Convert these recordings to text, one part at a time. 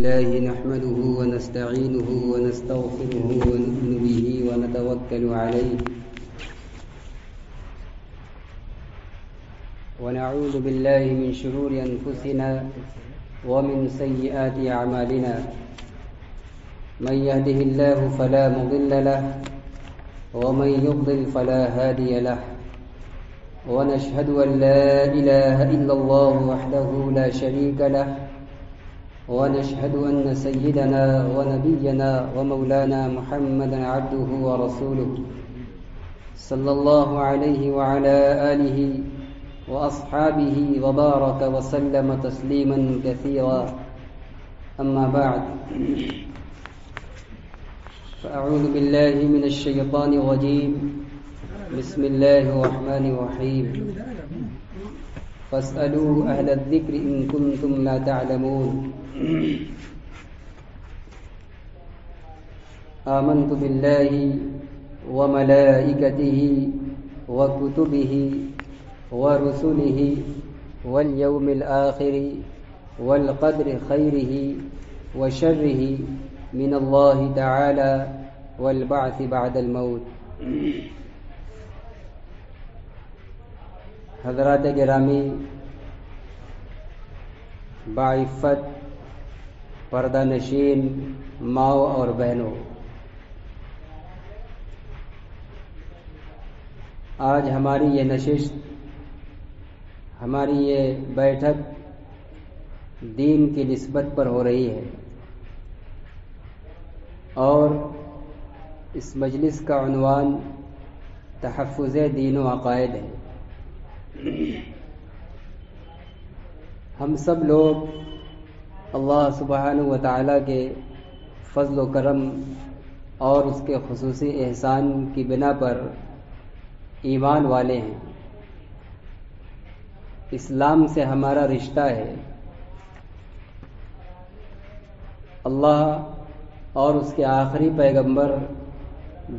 لله نحمده ونستعينه ونستغفره ونؤمن به ونتوكل عليه ونعوذ بالله من شرور أنفسنا ومن سيئات أعمالنا من يهده الله فلا مضل له ومن يضلل فلا هادي له ونشهد أن لا إله إلا الله وحده لا شريك له ونشهد أن سيدنا ونبينا ومولانا محمدا عبده ورسوله صلى الله عليه وعلى آله وأصحابه وبارك وسلم تسليما كثيرا أما بعد فأعوذ بالله من الشيطان الرجيم بسم الله الرحمن الرحيم فاسألوا أهل الذكر إن كنتم لا تعلمون آمنت بالله وملائكته وكتبه ورسله واليوم الآخر والقدر خيره وشره من الله تعالى والبعث بعد الموت. حضرات گرامی، باعفت پردہ نشین ماؤں اور بہنوں، آج ہماری یہ نشست، ہماری یہ بیٹھک دین کی نسبت پر ہو رہی ہے اور اس مجلس کا عنوان تحفظ دین و عقائد ہے. ہم سب لوگ اللہ سبحانہ و تعالیٰ کے فضل و کرم اور اس کے خصوصی احسان کی بنا پر ایمان والے ہیں. اسلام سے ہمارا رشتہ ہے. اللہ اور اس کے آخری پیغمبر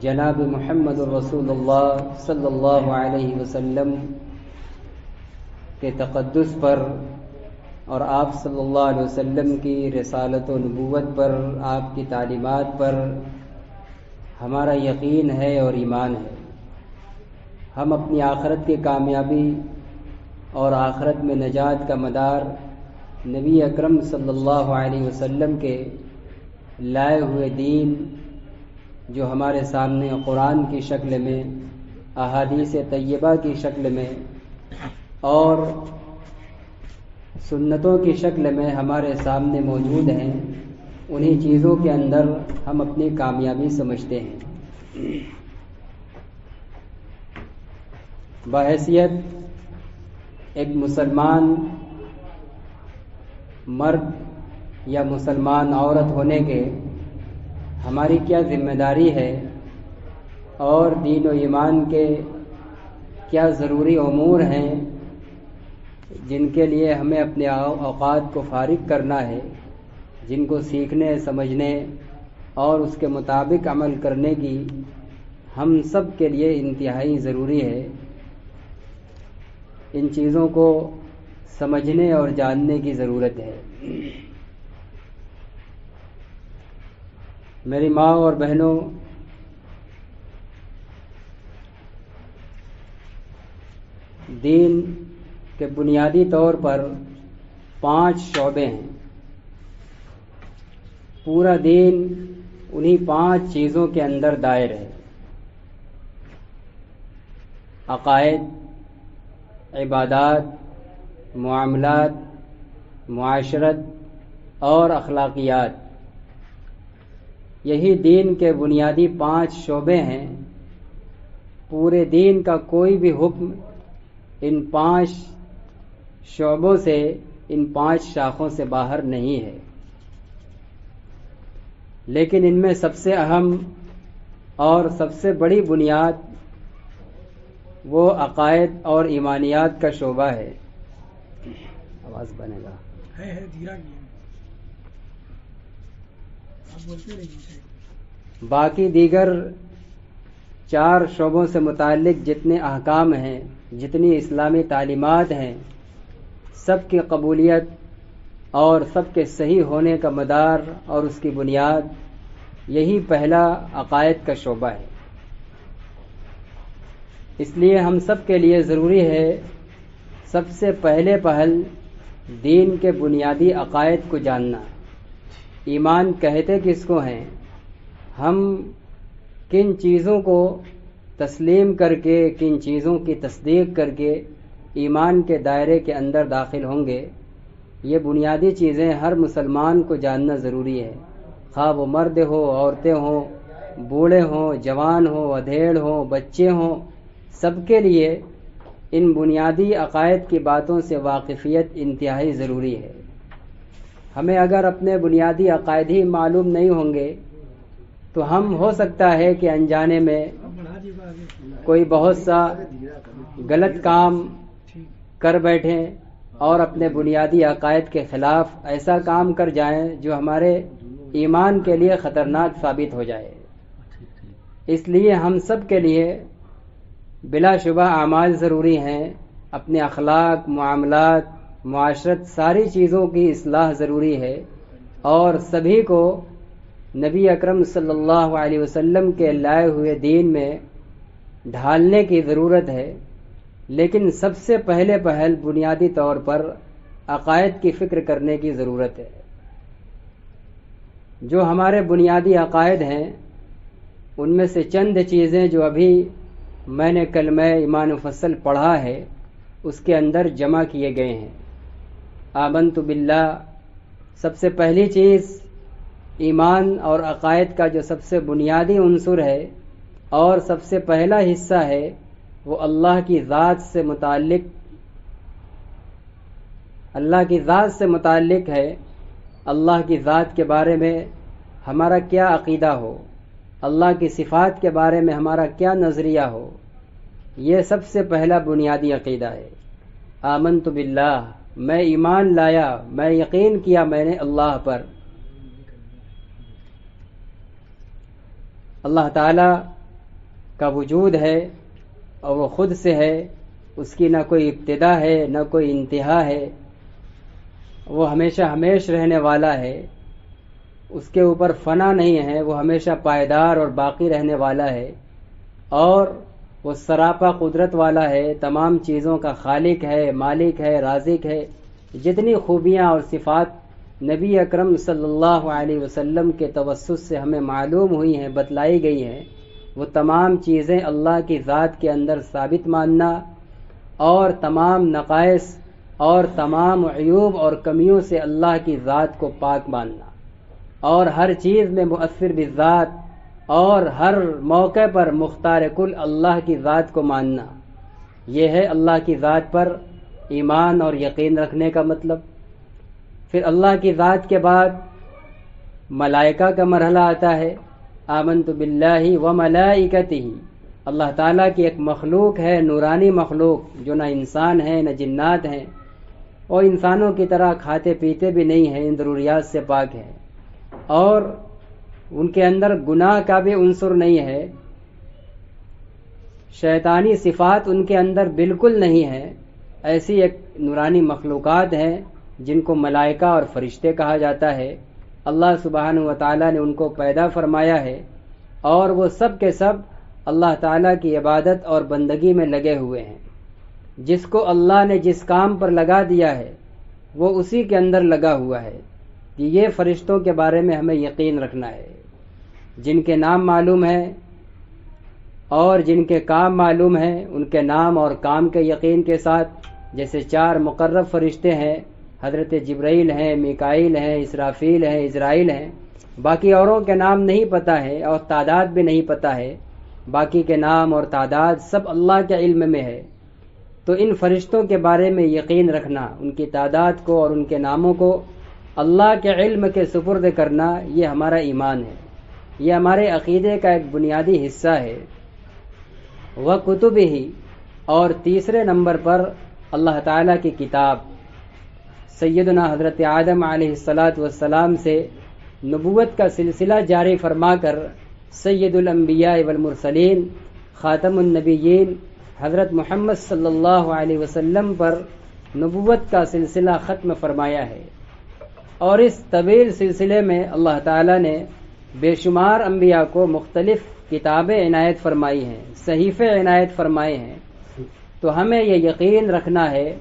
جناب محمد الرسول اللہ صلی اللہ علیہ وسلم کے تقدس پر اور آپ صلی اللہ علیہ وسلم کی رسالت و نبوت پر، آپ کی تعلیمات پر ہمارا یقین ہے اور ایمان ہے. ہم اپنی آخرت کی کامیابی اور آخرت میں نجات کا مدار نبی اکرم صلی اللہ علیہ وسلم کے لائے ہوئے دین، جو ہمارے سامنے قرآن کی شکل میں، احادیث طیبہ کی شکل میں اور سنتوں کی شکل میں ہمارے سامنے موجود ہیں، انہی چیزوں کے اندر ہم اپنی کامیابی سمجھتے ہیں. بحیثیت ایک مسلمان مرد یا مسلمان عورت ہونے کے ہماری کیا ذمہ داری ہے اور دین و ایمان کے کیا ضروری امور ہیں جن کے لیے ہمیں اپنے اوقات کو فارغ کرنا ہے، جن کو سیکھنے، سمجھنے اور اس کے مطابق عمل کرنے کی ہم سب کے لیے انتہائی ضروری ہے. ان چیزوں کو سمجھنے اور جاننے کی ضرورت ہے. میری ماں اور بہنوں، دین کے بنیادی طور پر 5 شعبے ہیں. پورا دین انہی 5 چیزوں کے اندر دائر ہے: عقائد، عبادات، معاملات، معاشرت اور اخلاقیات. یہی دین کے بنیادی 5 شعبے ہیں. پورے دین کا کوئی بھی حکم ان 5 شعبوں سے، ان 5 شاخوں سے باہر نہیں ہے. لیکن ان میں سب سے اہم اور سب سے بڑی بنیاد وہ عقائد اور ایمانیات کا شعبہ ہے. آواز بنے گا باقی دیگر 4 شعبوں سے متعلق جتنے احکام ہیں، جتنی اسلامی تعلیمات ہیں، سب کی قبولیت اور سب کے صحیح ہونے کا مدار اور اس کی بنیاد یہی پہلا عقائد کا شعبہ ہے۔ اس لیے ہم سب کے لیے ضروری ہے سب سے پہلے پہل دین کے بنیادی عقائد کو جاننا۔ ایمان کہتے کس کو ہیں؟ ہم کن چیزوں کو تسلیم کر کے، کن چیزوں کی تصدیق کر کے ایمان کے دائرے کے اندر داخل ہوں گے، یہ بنیادی چیزیں ہر مسلمان کو جاننا ضروری ہے، خواہ وہ مرد ہو، عورتیں ہوں، بوڑھے ہوں، جوان ہوں، ادھیڑ ہوں، بچے ہوں، سب کے لیے ان بنیادی عقائد کی باتوں سے واقفیت انتہائی ضروری ہے۔ ہمیں اگر اپنے بنیادی عقائد ہی معلوم نہیں ہوں گے تو ہم ہو سکتا ہے کہ انجانے میں کوئی بہت سا غلط کام کر بیٹھیں اور اپنے بنیادی عقائد کے خلاف ایسا کام کر جائیں جو ہمارے ایمان کے لیے خطرناک ثابت ہو جائے۔ اس لیے ہم سب کے لیے بلا شبہ اعمال ضروری ہیں، اپنے اخلاق، معاملات، معاشرت، ساری چیزوں کی اصلاح ضروری ہے، اور سبھی کو نبی اکرم صلی اللہ علیہ وسلم کے لائے ہوئے دین میں ڈھالنے کی ضرورت ہے۔ لیکن سب سے پہلے پہل بنیادی طور پر عقائد کی فکر کرنے کی ضرورت ہے۔ جو ہمارے بنیادی عقائد ہیں ان میں سے چند چیزیں جو ابھی میں نے کلمہ ایمان مفصل پڑھا ہے اس کے اندر جمع کیے گئے ہیں۔ آمنت باللہ سب سے پہلی چیز ایمان اور عقائد کا جو سب سے بنیادی عنصر ہے اور سب سے پہلا حصہ ہے وہ اللہ کی ذات سے متعلق ہے۔ اللہ کی ذات کے بارے میں ہمارا کیا عقیدہ ہو، اللہ کی صفات کے بارے میں ہمارا کیا نظریہ ہو، یہ سب سے پہلا بنیادی عقیدہ ہے۔ آمنت باللہ، میں ایمان لایا، میں یقین کیا میں نے اللہ پر۔ اللہ تعالی کا وجود ہے اور وہ خود سے ہے، اس کی نہ کوئی ابتدا ہے نہ کوئی انتہا ہے، وہ ہمیشہ ہمیش رہنے والا ہے، اس کے اوپر فنا نہیں ہے، وہ ہمیشہ پائیدار اور باقی رہنے والا ہے، اور وہ سراپا قدرت والا ہے، تمام چیزوں کا خالق ہے، مالک ہے، رازق ہے۔ جتنی خوبیاں اور صفات نبی اکرم صلی اللہ علیہ وسلم کے توسط سے ہمیں معلوم ہوئی ہیں، بتلائی گئی ہیں، وہ تمام چیزیں اللہ کی ذات کے اندر ثابت ماننا اور تمام نقائص اور تمام عیوب اور کمیوں سے اللہ کی ذات کو پاک ماننا، اور ہر چیز میں مؤثر بالذات اور ہر موقع پر مختار کل اللہ کی ذات کو ماننا، یہ ہے اللہ کی ذات پر ایمان اور یقین رکھنے کا مطلب۔ پھر اللہ کی ذات کے بعد ملائکہ کا مرحلہ آتا ہے۔ آمنت باللہ وملائکتہ، اللہ تعالیٰ کی ایک مخلوق ہے، نورانی مخلوق، جو نہ انسان ہے نہ جنات ہیں، اور انسانوں کی طرح کھاتے پیتے بھی نہیں ہیں، ان ضروریات سے پاک ہے، اور ان کے اندر گناہ کا بھی عنصر نہیں ہے، شیطانی صفات ان کے اندر بالکل نہیں ہے۔ ایسی ایک نورانی مخلوقات ہیں جن کو ملائکہ اور فرشتے کہا جاتا ہے۔ اللہ سبحانہ و تعالیٰ نے ان کو پیدا فرمایا ہے، اور وہ سب کے سب اللہ تعالیٰ کی عبادت اور بندگی میں لگے ہوئے ہیں۔ جس کو اللہ نے جس کام پر لگا دیا ہے وہ اسی کے اندر لگا ہوا ہے۔ یہ فرشتوں کے بارے میں ہمیں یقین رکھنا ہے، جن کے نام معلوم ہیں اور جن کے کام معلوم ہیں، ان کے نام اور کام کے یقین کے ساتھ، جیسے 4 مقرب فرشتے ہیں، حضرت جبرائیل ہیں، میکائیل ہیں، اسرافیل ہیں، عزرائیل ہیں، باقی اوروں کے نام نہیں پتہ ہے اور تعداد بھی نہیں پتہ ہے، باقی کے نام اور تعداد سب اللہ کے علم میں ہے۔ تو ان فرشتوں کے بارے میں یقین رکھنا، ان کی تعداد کو اور ان کے ناموں کو اللہ کے علم کے سپرد کرنا، یہ ہمارا ایمان ہے، یہ ہمارے عقیدے کا ایک بنیادی حصہ ہے۔ وَكُتُبِهِ، اور تیسرے نمبر پر اللہ تعالیٰ کی کتاب، سیدنا حضرت آدم علیہ السلام سے نبوت کا سلسلہ جاری فرما کر سید الانبیاء والمرسلین، خاتم النبیین حضرت محمد صلی اللہ علیہ وسلم پر نبوت کا سلسلہ ختم فرمایا ہے۔ اور اس طویل سلسلے میں اللہ تعالیٰ نے بے شمار انبیاء کو مختلف کتابیں عنایت فرمائی ہیں، صحیفے عنایت فرمائے ہیں، تو ہمیں یہ یقین رکھنا ہے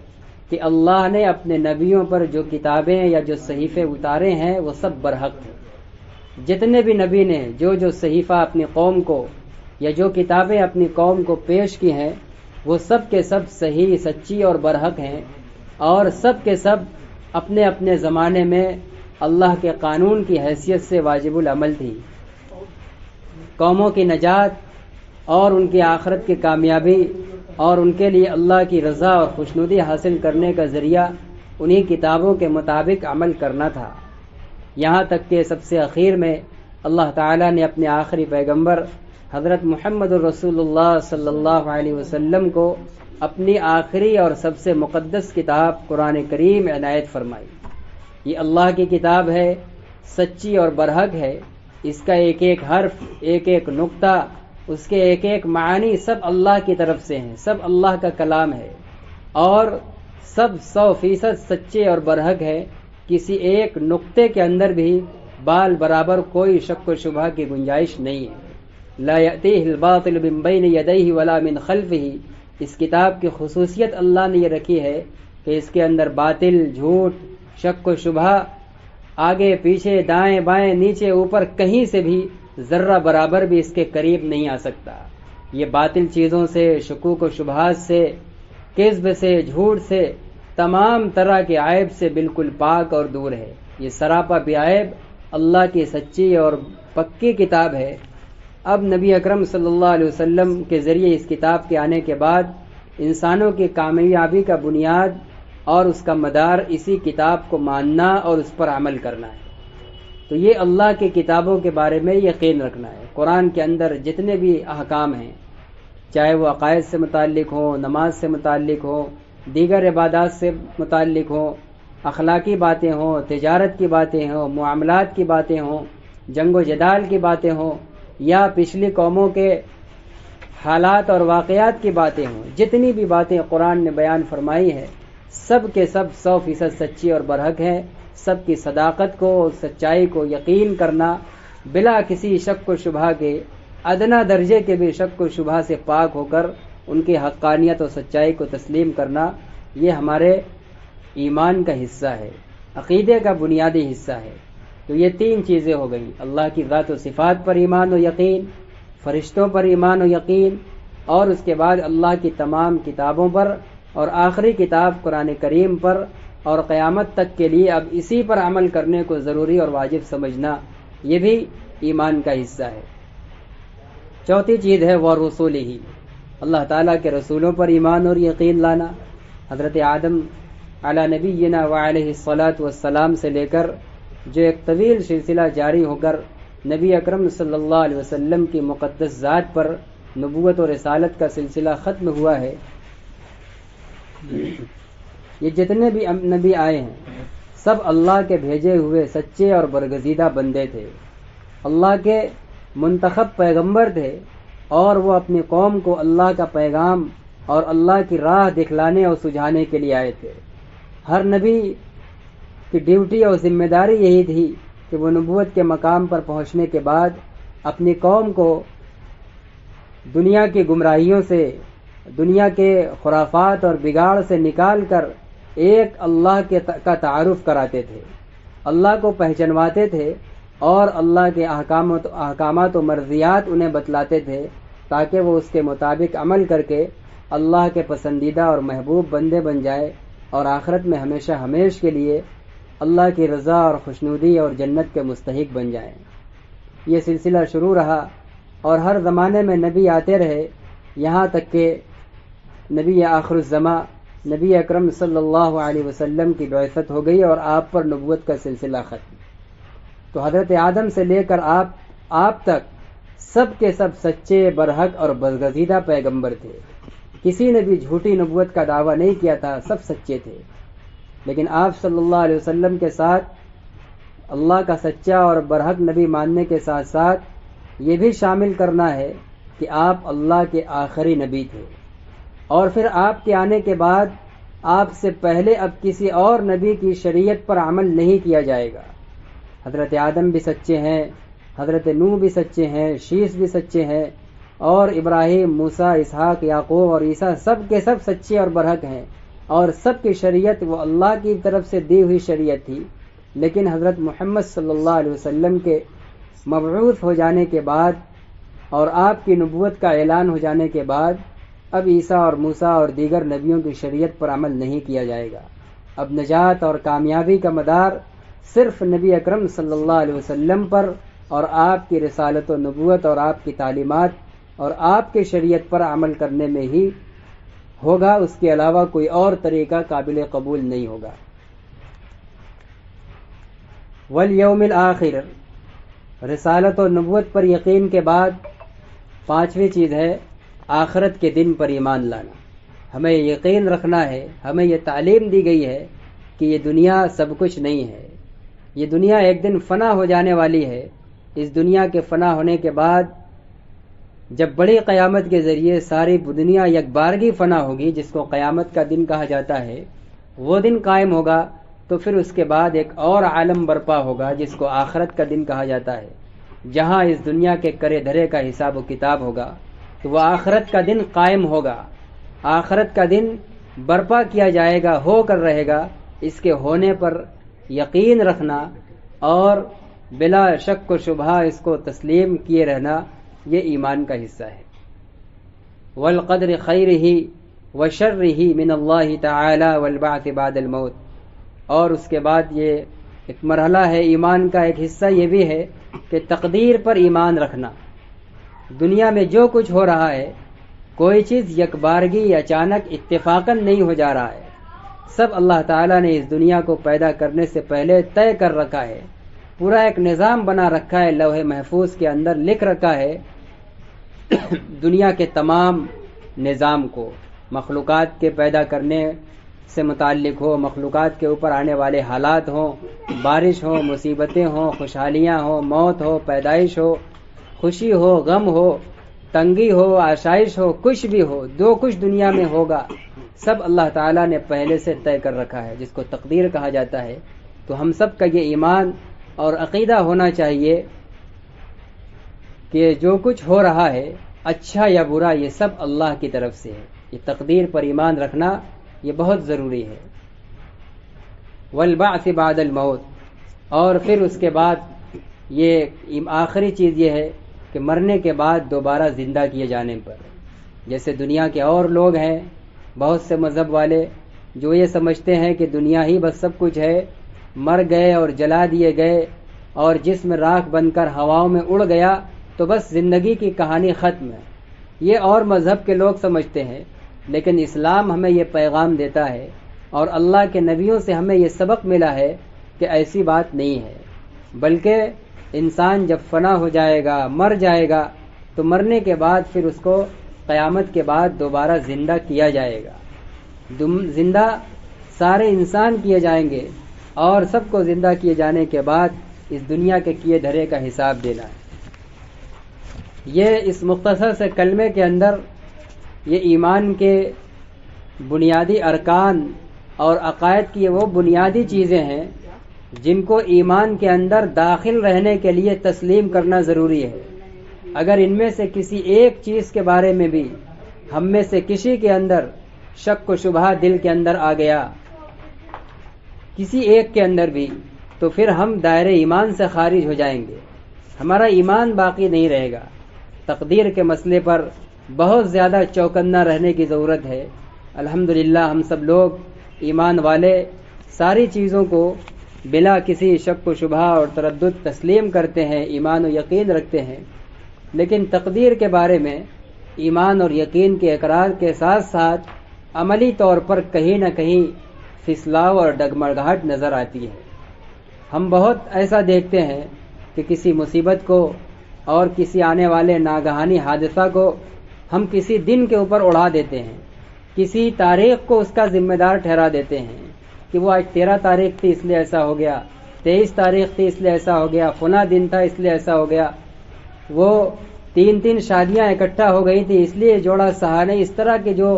کہ اللہ نے اپنے نبیوں پر جو کتابیں یا جو صحیفے اتارے ہیں وہ سب برحق ہیں۔ جتنے بھی نبی نے جو صحیفہ اپنی قوم کو یا جو کتابیں اپنی قوم کو پیش کی ہیں وہ سب کے سب صحیح، سچی اور برحق ہیں، اور سب کے سب اپنے اپنے زمانے میں اللہ کے قانون کی حیثیت سے واجب العمل تھی۔ قوموں کی نجات اور ان کی آخرت کی کامیابی اور ان کے لیے اللہ کی رضا اور خوشنودی حاصل کرنے کا ذریعہ انہی کتابوں کے مطابق عمل کرنا تھا، یہاں تک کہ سب سے اخیر میں اللہ تعالیٰ نے اپنے آخری پیغمبر حضرت محمد الرسول اللہ صلی اللہ علیہ وسلم کو اپنی آخری اور سب سے مقدس کتاب قرآن کریم عنایت فرمائی۔ یہ اللہ کی کتاب ہے، سچی اور برحق ہے، اس کا ایک ایک حرف، ایک ایک نقطہ، اس کے ایک ایک معنی سب اللہ کی طرف سے ہیں، سب اللہ کا کلام ہے، اور سب 100% سچے اور برحق ہے، کسی ایک نقطے کے اندر بھی بال برابر کوئی شک و شبہ کی گنجائش نہیں ہے۔ لا یأتیہ الباطل من بین یدیہ ولا من خلفہ، اس کتاب کی خصوصیت اللہ نے یہ رکھی ہے کہ اس کے اندر باطل، جھوٹ، شک و شبہ آگے پیچھے دائیں بائیں نیچے اوپر کہیں سے بھی ذرہ برابر بھی اس کے قریب نہیں آ سکتا۔ یہ باطل چیزوں سے، شکوک و شبہات سے، کذب سے، جھوٹ سے، تمام طرح کے عیب سے بالکل پاک اور دور ہے۔ یہ سراپا بے عیب اللہ کی سچی اور پکی کتاب ہے۔ اب نبی اکرم صلی اللہ علیہ وسلم کے ذریعے اس کتاب کے آنے کے بعد انسانوں کی کامیابی کا بنیاد اور اس کا مدار اسی کتاب کو ماننا اور اس پر عمل کرنا ہے۔ تو یہ اللہ کی کتابوں کے بارے میں یقین رکھنا ہے۔ قرآن کے اندر جتنے بھی احکام ہیں، چاہے وہ عقائد سے متعلق ہوں، نماز سے متعلق ہوں، دیگر عبادات سے متعلق ہوں، اخلاقی باتیں ہوں، تجارت کی باتیں ہوں، معاملات کی باتیں ہوں، جنگ و جدال کی باتیں ہوں، یا پچھلی قوموں کے حالات اور واقعات کی باتیں ہوں، جتنی بھی باتیں قرآن نے بیان فرمائی ہے سب کے سب 100% سچی اور برحق ہے۔ سب کی صداقت کو، سچائی کو یقین کرنا، بلا کسی شک و شبہ کے، ادنا درجے کے بھی شک و شبہ سے پاک ہو کر ان کی حقانیت و سچائی کو تسلیم کرنا، یہ ہمارے ایمان کا حصہ ہے، عقیدے کا بنیادی حصہ ہے۔ تو یہ 3 چیزیں ہو گئیں، اللہ کی ذات و صفات پر ایمان و یقین، فرشتوں پر ایمان و یقین، اور اس کے بعد اللہ کی تمام کتابوں پر، اور آخری کتاب قرآن کریم پر، اور قیامت تک کے لیے اب اسی پر عمل کرنے کو ضروری اور واجب سمجھنا، یہ بھی ایمان کا حصہ ہے۔ چوتھی چیز ہے وَرُسُلِهِ، اللہ تعالیٰ کے رسولوں پر ایمان اور یقین لانا۔ حضرت آدم علی نبینا وعلیہ الصلاۃ والسلام سے لے کر جو ایک طویل سلسلہ جاری ہو کر نبی اکرم صلی اللہ علیہ وسلم کی مقدس ذات پر نبوت و رسالت کا سلسلہ ختم ہوا ہے، یہ جتنے بھی نبی آئے ہیں سب اللہ کے بھیجے ہوئے سچے اور برگزیدہ بندے تھے، اللہ کے منتخب پیغمبر تھے، اور وہ اپنی قوم کو اللہ کا پیغام اور اللہ کی راہ دکھلانے اور سجھانے کے لیے آئے تھے۔ ہر نبی کی ڈیوٹی اور ذمہ داری یہی تھی کہ وہ نبوت کے مقام پر پہنچنے کے بعد اپنی قوم کو دنیا کی گمراہیوں سے، دنیا کے خرافات اور بگاڑ سے نکال کر ایک اللہ کا تعارف کراتے تھے، اللہ کو پہچنواتے تھے، اور اللہ کے احکامات و مرضیات انہیں بتلاتے تھے تاکہ وہ اس کے مطابق عمل کر کے اللہ کے پسندیدہ اور محبوب بندے بن جائے، اور آخرت میں ہمیشہ ہمیش کے لیے اللہ کی رضا اور خوشنودی اور جنت کے مستحق بن جائیں۔ یہ سلسلہ شروع رہا اور ہر زمانے میں نبی آتے رہے، یہاں تک کہ نبی آخر الزماں نبی اکرم صلی اللہ علیہ وسلم کی بعثت ہو گئی اور آپ پر نبوت کا سلسلہ ختم۔ تو حضرت آدم سے لے کر آپ تک سب کے سب سچے، برحق اور برگزیدہ پیغمبر تھے، کسی نے بھی جھوٹی نبوت کا دعویٰ نہیں کیا تھا، سب سچے تھے۔ لیکن آپ صلی اللہ علیہ وسلم کے ساتھ اللہ کا سچا اور برحق نبی ماننے کے ساتھ ساتھ یہ بھی شامل کرنا ہے کہ آپ اللہ کے آخری نبی تھے، اور پھر آپ کے آنے کے بعد آپ سے پہلے اب کسی اور نبی کی شریعت پر عمل نہیں کیا جائے گا۔ حضرت آدم بھی سچے ہیں، حضرت نوح بھی سچے ہیں، شیس بھی سچے ہیں، اور ابراہیم، موسیٰ، اسحاق، یعقوب اور عیسیٰ سب کے سب سچے اور برحق ہیں، اور سب کی شریعت وہ اللہ کی طرف سے دی ہوئی شریعت تھی۔ لیکن حضرت محمد صلی اللہ علیہ وسلم کے مبعوث ہو جانے کے بعد اور آپ کی نبوت کا اعلان ہو جانے کے بعد اب عیسیٰ اور موسیٰ اور دیگر نبیوں کی شریعت پر عمل نہیں کیا جائے گا۔ اب نجات اور کامیابی کا مدار صرف نبی اکرم صلی اللہ علیہ وسلم پر اور آپ کی رسالت و نبوت اور آپ کی تعلیمات اور آپ کی شریعت پر عمل کرنے میں ہی ہوگا، اس کے علاوہ کوئی اور طریقہ قابل قبول نہیں ہوگا۔ والیوم الآخر، رسالت و نبوت پر یقین کے بعد پانچویں چیز ہے آخرت کے دن پر ایمان لانا۔ ہمیں یقین رکھنا ہے، ہمیں یہ تعلیم دی گئی ہے کہ یہ دنیا سب کچھ نہیں ہے، یہ دنیا ایک دن فنا ہو جانے والی ہے۔ اس دنیا کے فنا ہونے کے بعد جب بڑی قیامت کے ذریعے ساری دنیا یکبارگی فنا ہوگی، جس کو قیامت کا دن کہا جاتا ہے، وہ دن قائم ہوگا، تو پھر اس کے بعد ایک اور عالم برپا ہوگا جس کو آخرت کا دن کہا جاتا ہے، جہاں اس دنیا کے کرے دھرے کا حساب و کتاب ہوگا۔ تو وہ آخرت کا دن قائم ہوگا، آخرت کا دن برپا کیا جائے گا، ہو کر رہے گا۔ اس کے ہونے پر یقین رکھنا اور بلا شک و شبہ اس کو تسلیم کیے رہنا، یہ ایمان کا حصہ ہے۔ والقدر خیرہ وشرہ من اللہ تعالی والبعث بعد الموت، اور اس کے بعد یہ ایک مرحلہ ہے ایمان کا، ایک حصہ یہ بھی ہے کہ تقدیر پر ایمان رکھنا۔ دنیا میں جو کچھ ہو رہا ہے، کوئی چیز یکبارگی اچانک اتفاقاً نہیں ہو جا رہا ہے، سب اللہ تعالیٰ نے اس دنیا کو پیدا کرنے سے پہلے طے کر رکھا ہے، پورا ایک نظام بنا رکھا ہے، لوح محفوظ کے اندر لکھ رکھا ہے دنیا کے تمام نظام کو، مخلوقات کے پیدا کرنے سے متعلق ہو، مخلوقات کے اوپر آنے والے حالات ہوں، بارش ہو، مصیبتیں ہوں، خوشحالیاں ہوں، موت ہو، پیدائش ہو، خوشی ہو، غم ہو، تنگی ہو، آشائش ہو، کچھ بھی ہو، جو کچھ دنیا میں ہوگا سب اللہ تعالیٰ نے پہلے سے طے کر رکھا ہے، جس کو تقدیر کہا جاتا ہے۔ تو ہم سب کا یہ ایمان اور عقیدہ ہونا چاہیے کہ جو کچھ ہو رہا ہے، اچھا یا برا، یہ سب اللہ کی طرف سے ہے۔ یہ تقدیر پر ایمان رکھنا یہ بہت ضروری ہے۔ والبعث بعد الموت، اور پھر اس کے بعد یہ آخری چیز یہ ہے کہ مرنے کے بعد دوبارہ زندہ کیے جانے پر، جیسے دنیا کے اور لوگ ہیں بہت سے مذہب والے جو یہ سمجھتے ہیں کہ دنیا ہی بس سب کچھ ہے، مر گئے اور جلا دیے گئے اور جسم راکھ بن کر ہواؤں میں اڑ گیا تو بس زندگی کی کہانی ختم ہے، یہ اور مذہب کے لوگ سمجھتے ہیں۔ لیکن اسلام ہمیں یہ پیغام دیتا ہے اور اللہ کے نبیوں سے ہمیں یہ سبق ملا ہے کہ ایسی بات نہیں ہے، بلکہ انسان جب فنا ہو جائے گا، مر جائے گا، تو مرنے کے بعد پھر اس کو قیامت کے بعد دوبارہ زندہ کیا جائے گا۔ زندہ سارے انسان کیے جائیں گے اور سب کو زندہ کیے جانے کے بعد اس دنیا کے کیے دھرے کا حساب دینا ہے۔ یہ اس مختصر سے کلمے کے اندر یہ ایمان کے بنیادی ارکان اور عقائد کی وہ بنیادی چیزیں ہیں جن کو ایمان کے اندر داخل رہنے کے لیے تسلیم کرنا ضروری ہے۔ اگر ان میں سے کسی ایک چیز کے بارے میں بھی ہم میں سے کسی کے اندر شک و شبہ دل کے اندر آ گیا، کسی ایک کے اندر بھی، تو پھر ہم دائرے ایمان سے خارج ہو جائیں گے، ہمارا ایمان باقی نہیں رہے گا۔ تقدیر کے مسئلے پر بہت زیادہ چوکنا رہنے کی ضرورت ہے۔ الحمدللہ ہم سب لوگ ایمان والے ساری چیزوں کو بلا کسی شک و شبہ اور تردد تسلیم کرتے ہیں، ایمان و یقین رکھتے ہیں، لیکن تقدیر کے بارے میں ایمان اور یقین کے اقرار کے ساتھ ساتھ عملی طور پر کہیں نہ کہیں پھسلاؤ اور ڈگمگاہٹ نظر آتی ہے۔ ہم بہت ایسا دیکھتے ہیں کہ کسی مصیبت کو اور کسی آنے والے ناگہانی حادثہ کو ہم کسی دن کے اوپر اڑا دیتے ہیں، کسی تاریخ کو اس کا ذمہ دار ٹھہرا دیتے ہیں کہ وہ آج 13 تاریخ تھی اس لیے ایسا ہو گیا، 23 تاریخ تھی اس لیے ایسا ہو گیا، فلاں دن تھا اس لیے ایسا ہو گیا، وہ 3 شادیاں اکٹھا ہو گئی تھی اس لیے جوڑا سہا نہیں۔ اس طرح کے جو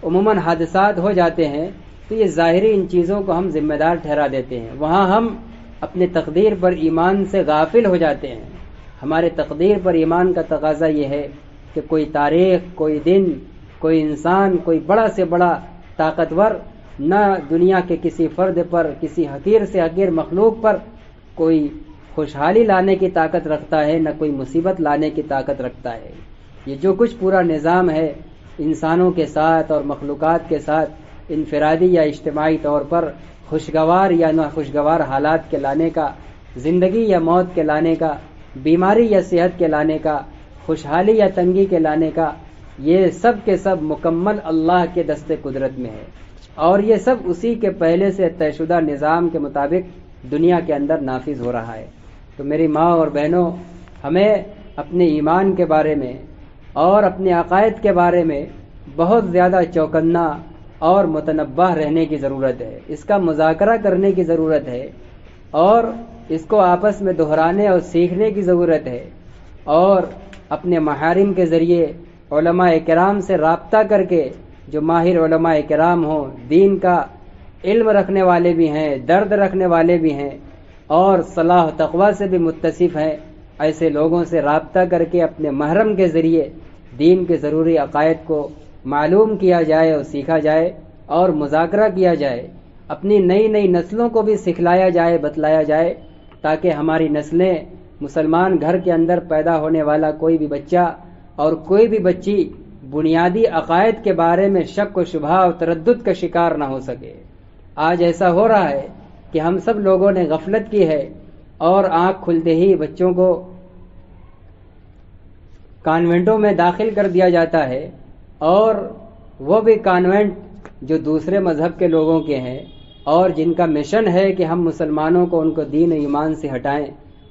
عموماً حادثات ہو جاتے ہیں، تو یہ ظاہری ان چیزوں کو ہم ذمہ دار ٹھہرا دیتے ہیں، وہاں ہم اپنے تقدیر پر ایمان سے غافل ہو جاتے ہیں۔ ہمارے تقدیر پر ایمان کا تقاضا یہ ہے کہ کوئی تاریخ، کوئی دن، کوئی انسان، کوئی بڑا سے بڑا طاقتور نہ دنیا کے کسی فرد پر، کسی حقیر سے حقیر مخلوق پر کوئی خوشحالی لانے کی طاقت رکھتا ہے، نہ کوئی مصیبت لانے کی طاقت رکھتا ہے۔ یہ جو کچھ پورا نظام ہے انسانوں کے ساتھ اور مخلوقات کے ساتھ انفرادی یا اجتماعی طور پر خوشگوار یا ناخوشگوار حالات کے لانے کا، زندگی یا موت کے لانے کا، بیماری یا صحت کے لانے کا، خوشحالی یا تنگی کے لانے کا، یہ سب کے سب مکمل اللہ کے دست قدرت میں ہے، اور یہ سب اسی کے پہلے سے طے شدہ نظام کے مطابق دنیا کے اندر نافذ ہو رہا ہے۔ تو میری ماں اور بہنوں، ہمیں اپنے ایمان کے بارے میں اور اپنے عقائد کے بارے میں بہت زیادہ چوکنا اور متنبہ رہنے کی ضرورت ہے، اس کا مذاکرہ کرنے کی ضرورت ہے، اور اس کو آپس میں دہرانے اور سیکھنے کی ضرورت ہے، اور اپنے محارم کے ذریعے علماء کرام سے رابطہ کر کے، جو ماہر علماء کرام ہوں، دین کا علم رکھنے والے بھی ہیں، درد رکھنے والے بھی ہیں، اور صلاح و تقوی سے بھی متصف ہیں، ایسے لوگوں سے رابطہ کر کے اپنے محرم کے ذریعے دین کے ضروری عقائد کو معلوم کیا جائے اور سیکھا جائے اور مذاکرہ کیا جائے، اپنی نئی نئی نسلوں کو بھی سکھلایا جائے، بتلایا جائے، تاکہ ہماری نسلیں، مسلمان گھر کے اندر پیدا ہونے والا کوئی بھی بچہ اور کوئی بھی بچی بنیادی عقائد کے بارے میں شک و شبہ اور تردد کا شکار نہ ہو سکے۔ آج ایسا ہو رہا ہے کہ ہم سب لوگوں نے غفلت کی ہے، اور آنکھ کھلتے ہی بچوں کو کانوینٹوں میں داخل کر دیا جاتا ہے، اور وہ بھی کانوینٹ جو دوسرے مذہب کے لوگوں کے ہیں، اور جن کا مشن ہے کہ ہم مسلمانوں کو ان کو دین و ایمان سے ہٹائیں،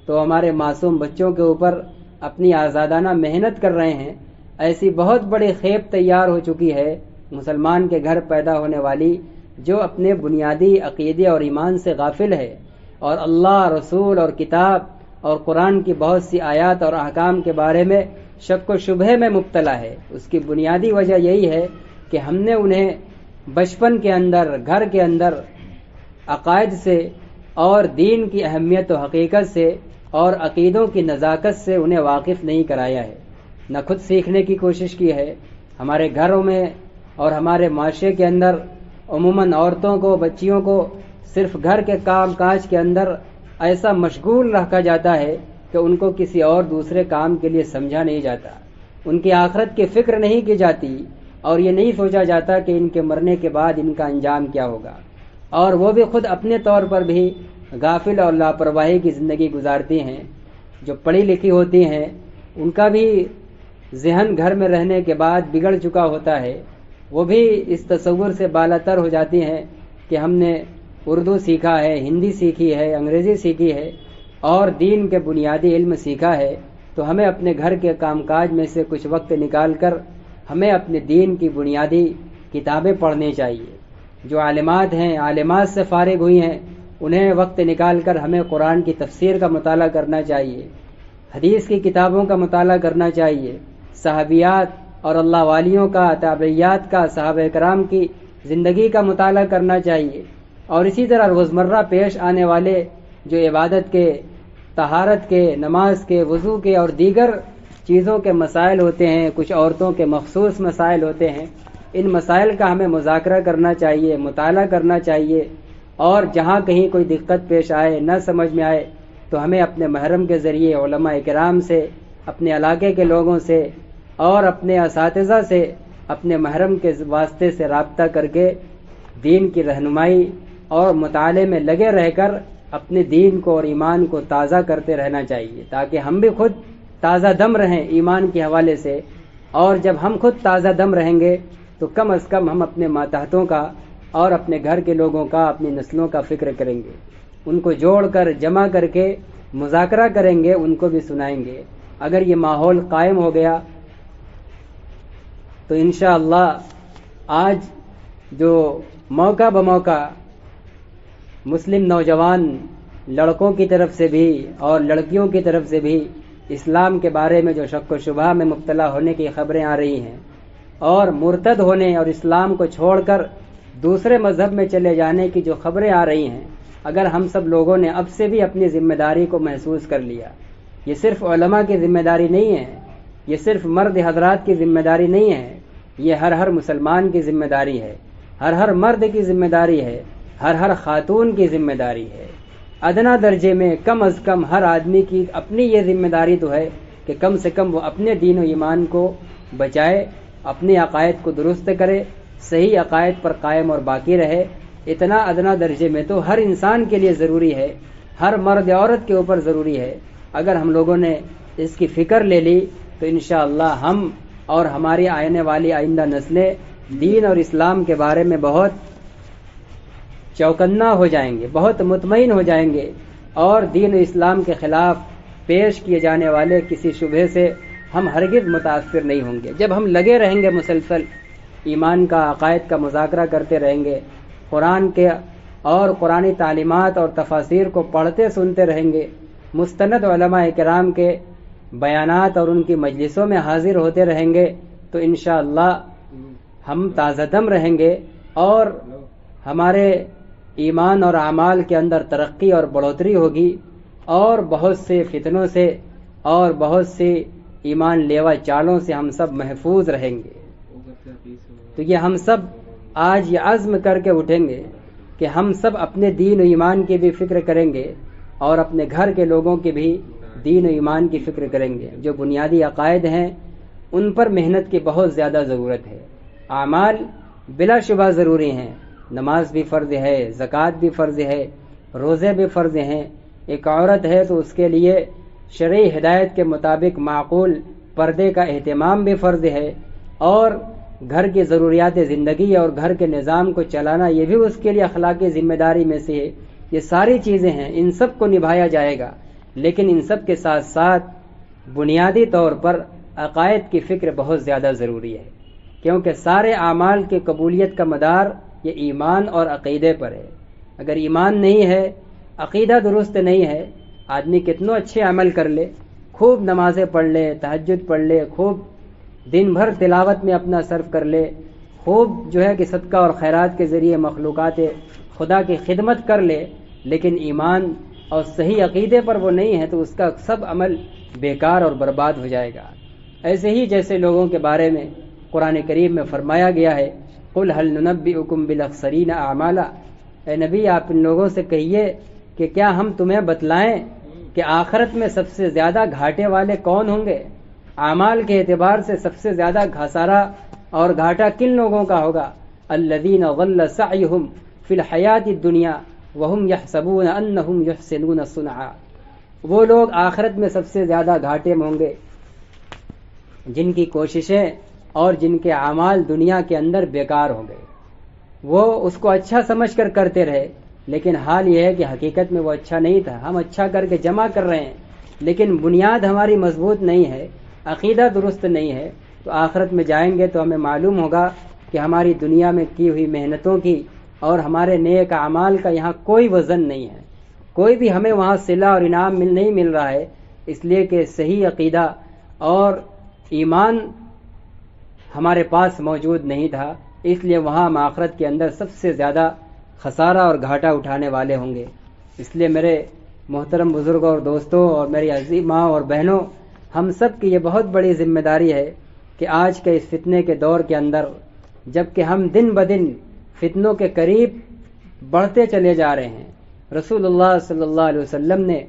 تو ہمارے معصوم بچوں کے اوپر اپنی آزادانہ محنت کر رہے ہیں۔ ایسی بہت بڑی خیب تیار ہو چکی ہے مسلمان کے گھر پیدا ہونے والی، جو اپنے بنیادی عقیدے اور ایمان سے غافل ہے، اور اللہ، رسول اور کتاب اور قرآن کی بہت سی آیات اور احکام کے بارے میں شک و شبہ میں مبتلا ہے۔ اس کی بنیادی وجہ یہی ہے کہ ہم نے انہیں بچپن کے اندر، گھر کے اندر عقائد سے اور دین کی اہمیت و حقیقت سے اور عقیدوں کی نزاکت سے انہیں واقف نہیں کرایا ہے، نہ خود سیکھنے کی کوشش کی ہے۔ ہمارے گھروں میں اور ہمارے معاشرے کے اندر عموماً عورتوں کو، بچیوں کو صرف گھر کے کام کاج کے اندر ایسا مشغول رکھا جاتا ہے کہ ان کو کسی اور دوسرے کام کے لیے سمجھا نہیں جاتا، ان کی آخرت کی فکر نہیں کی جاتی، اور یہ نہیں سوچا جاتا کہ ان کے مرنے کے بعد ان کا انجام کیا ہوگا، اور وہ بھی خود اپنے طور پر بھی غافل اور لاپرواہی کی زندگی گزارتی ہیں۔ جو پڑھی لکھی ہوتی ہیں ان کا بھی ذہن گھر میں رہنے کے بعد بگڑ چکا ہوتا ہے، وہ بھی اس تصور سے بالاتر ہو جاتی ہیں کہ ہم نے اردو سیکھا ہے، ہندی سیکھی ہے، انگریزی سیکھی ہے اور دین کے بنیادی علم سیکھا ہے، تو ہمیں اپنے گھر کے کام کاج میں سے کچھ وقت نکال کر ہمیں اپنے دین کی بنیادی کتابیں پڑھنی چاہیے۔ جو عالمات ہیں، عالمات سے فارغ ہوئی ہیں، انہیں وقت نکال کر ہمیں قرآن کی تفسیر کا مطالعہ کرنا چاہیے، حدیث کی کتابوں کا مطالعہ کرنا چاہیے، صحابیات اور اللہ والیوں کا، تابعیات کا، صحابہ کرام کی زندگی کا مطالعہ کرنا چاہیے، اور اسی طرح روزمرہ پیش آنے والے جو عبادت کے، طہارت کے، نماز کے، وضو کے اور دیگر چیزوں کے مسائل ہوتے ہیں، کچھ عورتوں کے مخصوص مسائل ہوتے ہیں، ان مسائل کا ہمیں مذاکرہ کرنا چاہیے، مطالعہ کرنا چاہیے، اور جہاں کہیں کوئی دقت پیش آئے، نہ سمجھ میں آئے، تو ہمیں اپنے محرم کے ذریعے علماء کرام سے، اپنے علاقے کے لوگوں سے اور اپنے اساتذہ سے اپنے محرم کے واسطے سے رابطہ کر کے دین کی رہنمائی اور مطالعے میں لگے رہ کر اپنے دین کو اور ایمان کو تازہ کرتے رہنا چاہیے، تاکہ ہم بھی خود تازہ دم رہیں ایمان کے حوالے سے، اور جب ہم خود تازہ دم رہیں گے تو کم از کم ہم اپنے ماتحتوں کا اور اپنے گھر کے لوگوں کا، اپنی نسلوں کا فکر کریں گے، ان کو جوڑ کر جمع کر کے مذاکرہ کریں گے، ان کو بھی سنائیں گے۔ اگر یہ ماحول قائم ہو گیا تو انشاءاللہ آج جو موقع بموقع مسلم نوجوان لڑکوں کی طرف سے بھی اور لڑکیوں کی طرف سے بھی اسلام کے بارے میں جو شک و شبہ میں مبتلا ہونے کی خبریں آ رہی ہیں، اور مرتد ہونے اور اسلام کو چھوڑ کر دوسرے مذہب میں چلے جانے کی جو خبریں آ رہی ہیں، اگر ہم سب لوگوں نے اب سے بھی اپنی ذمہ داری کو محسوس کر لیا، یہ صرف علماء کی ذمہ داری نہیں ہے، یہ صرف مرد حضرات کی ذمہ داری نہیں ہے، یہ ہر مسلمان کی ذمہ داری ہے، ہر مرد کی ذمہ داری ہے، ہر خاتون کی ذمہ داری ہے۔ ادنا درجے میں کم از کم ہر آدمی کی اپنی یہ ذمہ داری تو ہے کہ کم سے کم وہ اپنے دین و ایمان کو بچائے، اپنے عقائد کو درست کرے، صحیح عقائد پر قائم اور باقی رہے۔ اتنا ادنا درجے میں تو ہر انسان کے لیے ضروری ہے، ہر مرد عورت کے اوپر ضروری ہے۔ اگر ہم لوگوں نے اس کی فکر لے لی تو انشاءاللہ ہم اور ہماری آنے والی آئندہ نسلیں دین اور اسلام کے بارے میں بہت چوکنا ہو جائیں گے، بہت مطمئن ہو جائیں گے، اور دین و اسلام کے خلاف پیش کیے جانے والے کسی شبہے سے ہم ہرگز متاثر نہیں ہوں گے۔ جب ہم لگے رہیں گے مسلسل ایمان کا، عقائد کا مذاکرہ کرتے رہیں گے، قرآن کے اور قرآنی تعلیمات اور تفاسیر کو پڑھتے سنتے رہیں گے، مستند علماء کرام کے بیانات اور ان کی مجلسوں میں حاضر ہوتے رہیں گے، تو انشاءاللہ ہم تازہ دم رہیں گے اور ہمارے ایمان اور اعمال کے اندر ترقی اور بڑھوتری ہوگی، اور بہت سے فتنوں سے اور بہت سی ایمان لیوا چالوں سے ہم سب محفوظ رہیں گے۔ تو یہ ہم سب آج یہ عزم کر کے اٹھیں گے کہ ہم سب اپنے دین و ایمان کی بھی فکر کریں گے اور اپنے گھر کے لوگوں کی بھی دین و ایمان کی فکر کریں گے۔ جو بنیادی عقائد ہیں ان پر محنت کی بہت زیادہ ضرورت ہے۔ اعمال بلا شبہ ضروری ہیں، نماز بھی فرض ہے، زکوٰۃ بھی فرض ہے، روزے بھی فرض ہیں۔ ایک عورت ہے تو اس کے لیے شرعی ہدایت کے مطابق معقول پردے کا اہتمام بھی فرض ہے، اور گھر کی ضروریات زندگی اور گھر کے نظام کو چلانا یہ بھی اس کے لیے اخلاقی ذمہ داری میں سے ہے۔ یہ ساری چیزیں ہیں، ان سب کو نبھایا جائے گا، لیکن ان سب کے ساتھ ساتھ بنیادی طور پر عقائد کی فکر بہت زیادہ ضروری ہے، کیونکہ سارے اعمال کی قبولیت کا مدار یہ ایمان اور عقیدے پر ہے۔ اگر ایمان نہیں ہے، عقیدہ درست نہیں ہے، آدمی کتنوں اچھے عمل کر لے، خوب نمازیں پڑھ لے، تہجد پڑھ لے، خوب دن بھر تلاوت میں اپنا صرف کر لے، خوب جو ہے کہ صدقہ اور خیرات کے ذریعے مخلوقات خدا کی خدمت کر لے، لیکن ایمان اور صحیح عقیدے پر وہ نہیں ہے تو اس کا سب عمل بیکار اور برباد ہو جائے گا۔ ایسے ہی جیسے لوگوں کے بارے میں قرآن کریم میں فرمایا گیا ہے، قُلْ هَلْ نُنَبِّئُكُمْ بِالْأَخْسَرِينَ أَعْمَالًا، اے نبی آپ ان لوگوں سے کہیے کہ کیا ہم تمہیں بتلائیں کہ آخرت میں سب سے زیادہ گھاٹے والے کون ہوں گے؟ اعمال کے اعتبار سے سب سے زیادہ خسارہ اور گھاٹا کن لوگوں کا ہوگا؟ الذین ضل سعیہم فی الحیات الدنیا وہم یحسبون انہم یحسنون صنعا، وہ لوگ آخرت میں سب سے زیادہ گھاٹے میں ہوں گے جن کی کوششیں اور جن کے اعمال دنیا کے اندر بیکار ہو گئے۔ وہ اس کو اچھا سمجھ کر کرتے رہے، لیکن حال یہ ہے کہ حقیقت میں وہ اچھا نہیں تھا۔ ہم اچھا کر کے جمع کر رہے ہیں، لیکن بنیاد ہماری مضبوط نہیں ہے، عقیدہ درست نہیں ہے، تو آخرت میں جائیں گے تو ہمیں معلوم ہوگا کہ ہماری دنیا میں کی ہوئی محنتوں کی اور ہمارے نیک اعمال کا یہاں کوئی وزن نہیں ہے، کوئی بھی ہمیں وہاں صلہ اور انعام نہیں مل رہا ہے، اس لیے کہ صحیح عقیدہ اور ایمان ہمارے پاس موجود نہیں تھا، اس لیے وہاں ہم آخرت کے اندر سب سے زیادہ خسارہ اور گھاٹا اٹھانے والے ہوں گے۔ اس لیے میرے محترم بزرگوں اور دوستوں اور میری عزیز ماں اور بہنوں، ہم سب کی یہ بہت بڑی ذمہ داری ہے کہ آج کے اس فتنے کے دور کے اندر، جب کہ ہم دن بدن فتنوں کے قریب بڑھتے چلے جا رہے ہیں، رسول اللہ صلی اللہ علیہ وسلم نے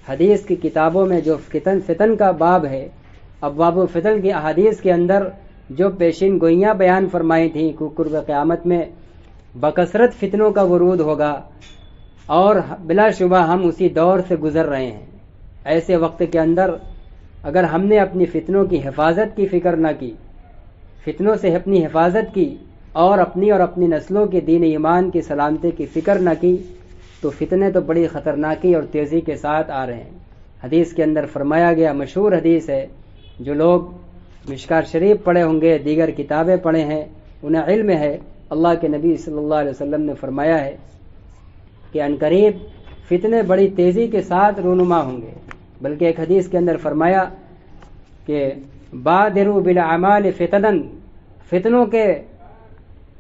حدیث کی کتابوں میں جو فتن کا باب ہے، ابواب فتن کی احادیث کے اندر جو پیشین گوئیاں بیان فرمائی تھیں کہ قرب قیامت میں بکثرت فتنوں کا ورود ہوگا، اور بلا شبہ ہم اسی دور سے گزر رہے ہیں۔ ایسے وقت کے اندر اگر ہم نے اپنی فتنوں کی حفاظت کی فکر نہ کی، فتنوں سے اپنی حفاظت کی اور اپنی نسلوں کی دین ایمان کی سلامتی کی فکر نہ کی، تو فتنے تو بڑی خطرناکی اور تیزی کے ساتھ آ رہے ہیں۔ حدیث کے اندر فرمایا گیا، مشہور حدیث ہے، جو لوگ مشکات شریف پڑھے ہوں گے، دیگر کتابیں پڑھے ہیں، انہیں علم ہے، اللہ کے نبی صلی اللہ علیہ وسلم نے فرمایا ہے کہ عنقریب فتنے بڑی تیزی کے ساتھ رونما ہوں گے۔ بلکہ ایک حدیث کے اندر فرمایا کہ بادروا بالاعمال فتنا، فتنوں کے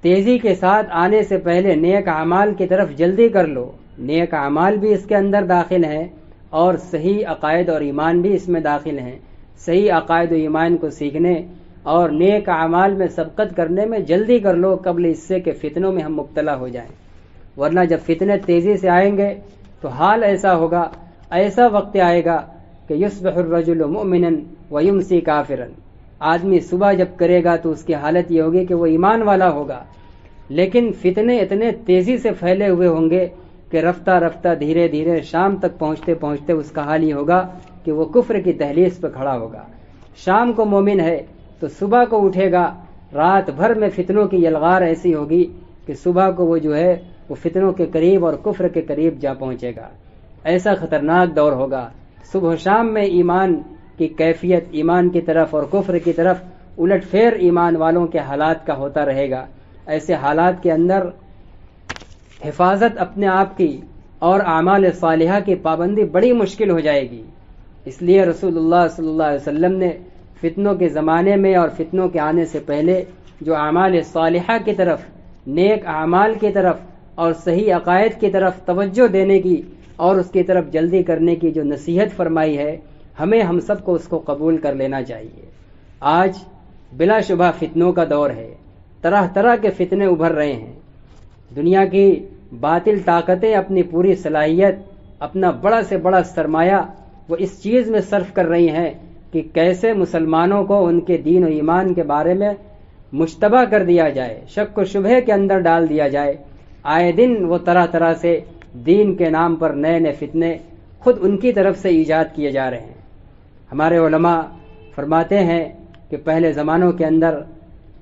تیزی کے ساتھ آنے سے پہلے نیک اعمال کی طرف جلدی کر لو. نیک اعمال بھی اس کے اندر داخل ہیں اور صحیح عقائد اور ایمان بھی اس میں داخل ہیں. صحیح عقائد و ایمان کو سیکھنے اور نیک اعمال میں سبقت کرنے میں جلدی کر لو قبل اس سے کہ فتنوں میں ہم مبتلا ہو جائیں. ورنہ جب فتنے تیزی سے آئیں گے تو حال ایسا ہوگا، ایسا وقت آئے گا کہ یصبح الرجل مؤمنا ویمسی کافرا. آدمی صبح جب کرے گا تو اس کی حالت یہ ہوگی کہ وہ ایمان والا ہوگا، لیکن فتنے اتنے تیزی سے پھیلے ہوئے ہوں گے کہ رفتہ رفتہ دھیرے دھیرے شام تک پہنچتے پہنچتے اس کا حال یہ ہوگا کہ وہ کفر کی دہلیز پہ کھڑا ہوگا. شام کو مومن ہے تو صبح کو اٹھے گا، رات بھر میں فتنوں کی یلغار ایسی ہوگی کہ صبح کو وہ جو ہے وہ فتنوں کے قریب اور کفر کے قریب جا پہنچے گا. ایسا خطرناک دور ہوگا. صبح و شام میں ایمان کی کیفیت ایمان کی طرف اور کفر کی طرف الٹ پھیر ایمان والوں کے حالات کا ہوتا رہے گا. ایسے حالات کے اندر حفاظت اپنے آپ کی اور اعمال صالحہ کی پابندی بڑی مشکل ہو جائے گی. اس لیے رسول اللہ صلی اللہ علیہ وسلم نے فتنوں کے زمانے میں اور فتنوں کے آنے سے پہلے جو اعمال صالحہ کی طرف، نیک اعمال کی طرف اور صحیح عقائد کی طرف توجہ دینے کی اور اس کی طرف جلدی کرنے کی جو نصیحت فرمائی ہے، ہمیں ہم سب کو اس کو قبول کر لینا چاہیے. آج بلا شبہ فتنوں کا دور ہے. طرح طرح کے فتنے ابھر رہے ہیں. دنیا کی باطل طاقتیں اپنی پوری صلاحیت، اپنا بڑا سے بڑا سرمایہ وہ اس چیز میں صرف کر رہی ہیں کہ کیسے مسلمانوں کو ان کے دین و ایمان کے بارے میں مشتبہ کر دیا جائے، شک و شبہے کے اندر ڈال دیا جائے. آئے دن وہ طرح طرح سے دین کے نام پر نئے نئے فتنے خود ان کی طرف سے ایجاد کیے جا رہے ہیں. ہمارے علماء فرماتے ہیں کہ پہلے زمانوں کے اندر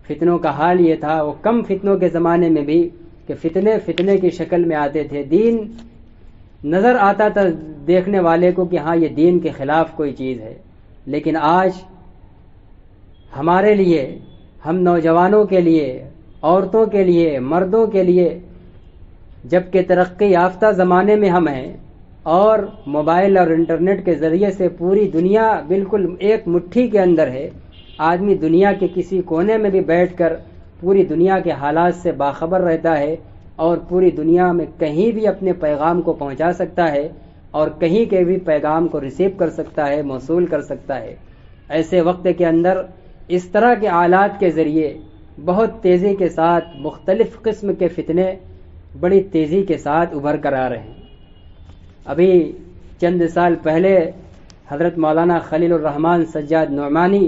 فتنوں کا حال یہ تھا، وہ کم فتنوں کے زمانے میں بھی کہ فتنے کی شکل میں آتے تھے. دین نظر آتا تھا دیکھنے والے کو کہ ہاں یہ دین کے خلاف کوئی چیز ہے. لیکن آج ہمارے لیے، ہم نوجوانوں کے لیے، عورتوں کے لیے، مردوں کے لیے، جبکہ ترقی یافتہ زمانے میں ہم ہیں اور موبائل اور انٹرنیٹ کے ذریعے سے پوری دنیا بالکل ایک مٹھی کے اندر ہے. آدمی دنیا کے کسی کونے میں بھی بیٹھ کر پوری دنیا کے حالات سے باخبر رہتا ہے اور پوری دنیا میں کہیں بھی اپنے پیغام کو پہنچا سکتا ہے اور کہیں کے بھی پیغام کو ریسیو کر سکتا ہے، موصول کر سکتا ہے. ایسے وقت کے اندر اس طرح کے آلات کے ذریعے بہت تیزی کے ساتھ مختلف قسم کے فتنے بڑی تیزی کے ساتھ ابھر کر آ رہے ہیں. ابھی چند سال پہلے حضرت مولانا خلیل الرحمن سجاد نعمانی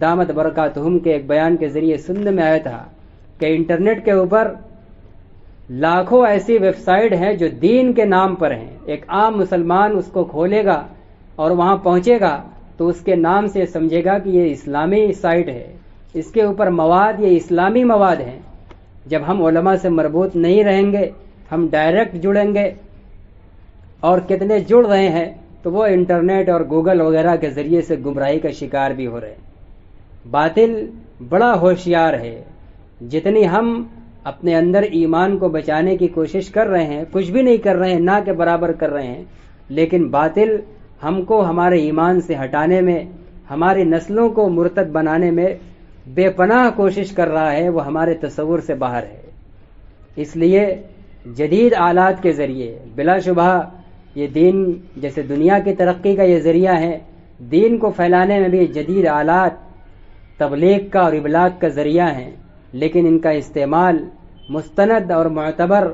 دامت برکاتہم کے ایک بیان کے ذریعے سننے میں آیا تھا کہ انٹرنیٹ کے اوپر لاکھوں ایسی ویب سائٹ ہیں جو دین کے نام پر ہیں. ایک عام مسلمان اس کو کھولے گا اور وہاں پہنچے گا تو اس کے نام سے سمجھے گا کہ یہ اسلامی سائٹ ہے، اس کے اوپر مواد یہ اسلامی مواد ہیں. جب ہم علماء سے مربوط نہیں رہیں گے، ہم ڈائریکٹ جڑیں گے، اور کتنے جڑ رہے ہیں تو وہ انٹرنیٹ اور گوگل وغیرہ کے ذریعے سے گمراہی کا شکار بھی ہو رہے ہیں. باطل بڑا ہوشیار ہے. جتنی ہم اپنے اندر ایمان کو بچانے کی کوشش کر رہے ہیں، کچھ بھی نہیں کر رہے ہیں، نہ کے برابر کر رہے ہیں، لیکن باطل ہم کو ہمارے ایمان سے ہٹانے میں، ہماری نسلوں کو مرتد بنانے میں بے پناہ کوشش کر رہا ہے. وہ ہمارے تصور سے باہر ہے. اس لیے جدید آلات کے ذریعے بلا شبہ یہ دین، جیسے دنیا کی ترقی کا یہ ذریعہ ہے، دین کو پھیلانے میں بھی جدید آلات تبلیغ کا اور ابلاغ کا ذریعہ ہیں، لیکن ان کا استعمال مستند اور معتبر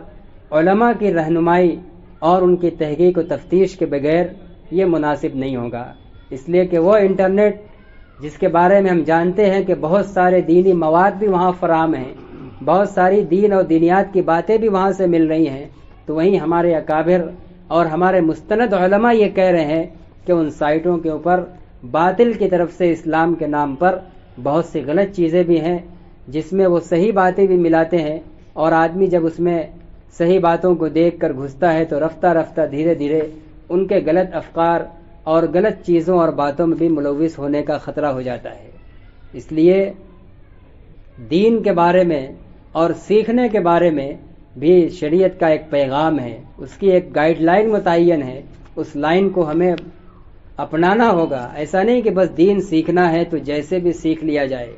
علماء کی رہنمائی اور ان کی تحقیق و تفتیش کے بغیر یہ مناسب نہیں ہوگا. اس لیے کہ وہ انٹرنیٹ جس کے بارے میں ہم جانتے ہیں کہ بہت سارے دینی مواد بھی وہاں فراہم ہیں، بہت ساری دین اور دینیات کی باتیں بھی وہاں سے مل رہی ہیں، تو وہیں ہمارے اکابر اور ہمارے مستند علماء یہ کہہ رہے ہیں کہ ان سائٹوں کے اوپر باطل کی طرف سے اسلام کے نام پر بہت سی غلط چیزیں بھی ہیں، جس میں وہ صحیح باتیں بھی ملاتے ہیں، اور آدمی جب اس میں صحیح باتوں کو دیکھ کر گھستا ہے تو رفتہ رفتہ دھیرے دھیرے ان کے غلط افکار اور غلط چیزوں اور باتوں میں بھی ملوث ہونے کا خطرہ ہو جاتا ہے. اس لیے دین کے بارے میں اور سیکھنے کے بارے میں بھی شریعت کا ایک پیغام ہے، اس کی ایک گائیڈ لائن متعین ہے. اس لائن کو ہمیں اپنانا ہوگا. ایسا نہیں کہ بس دین سیکھنا ہے تو جیسے بھی سیکھ لیا جائے،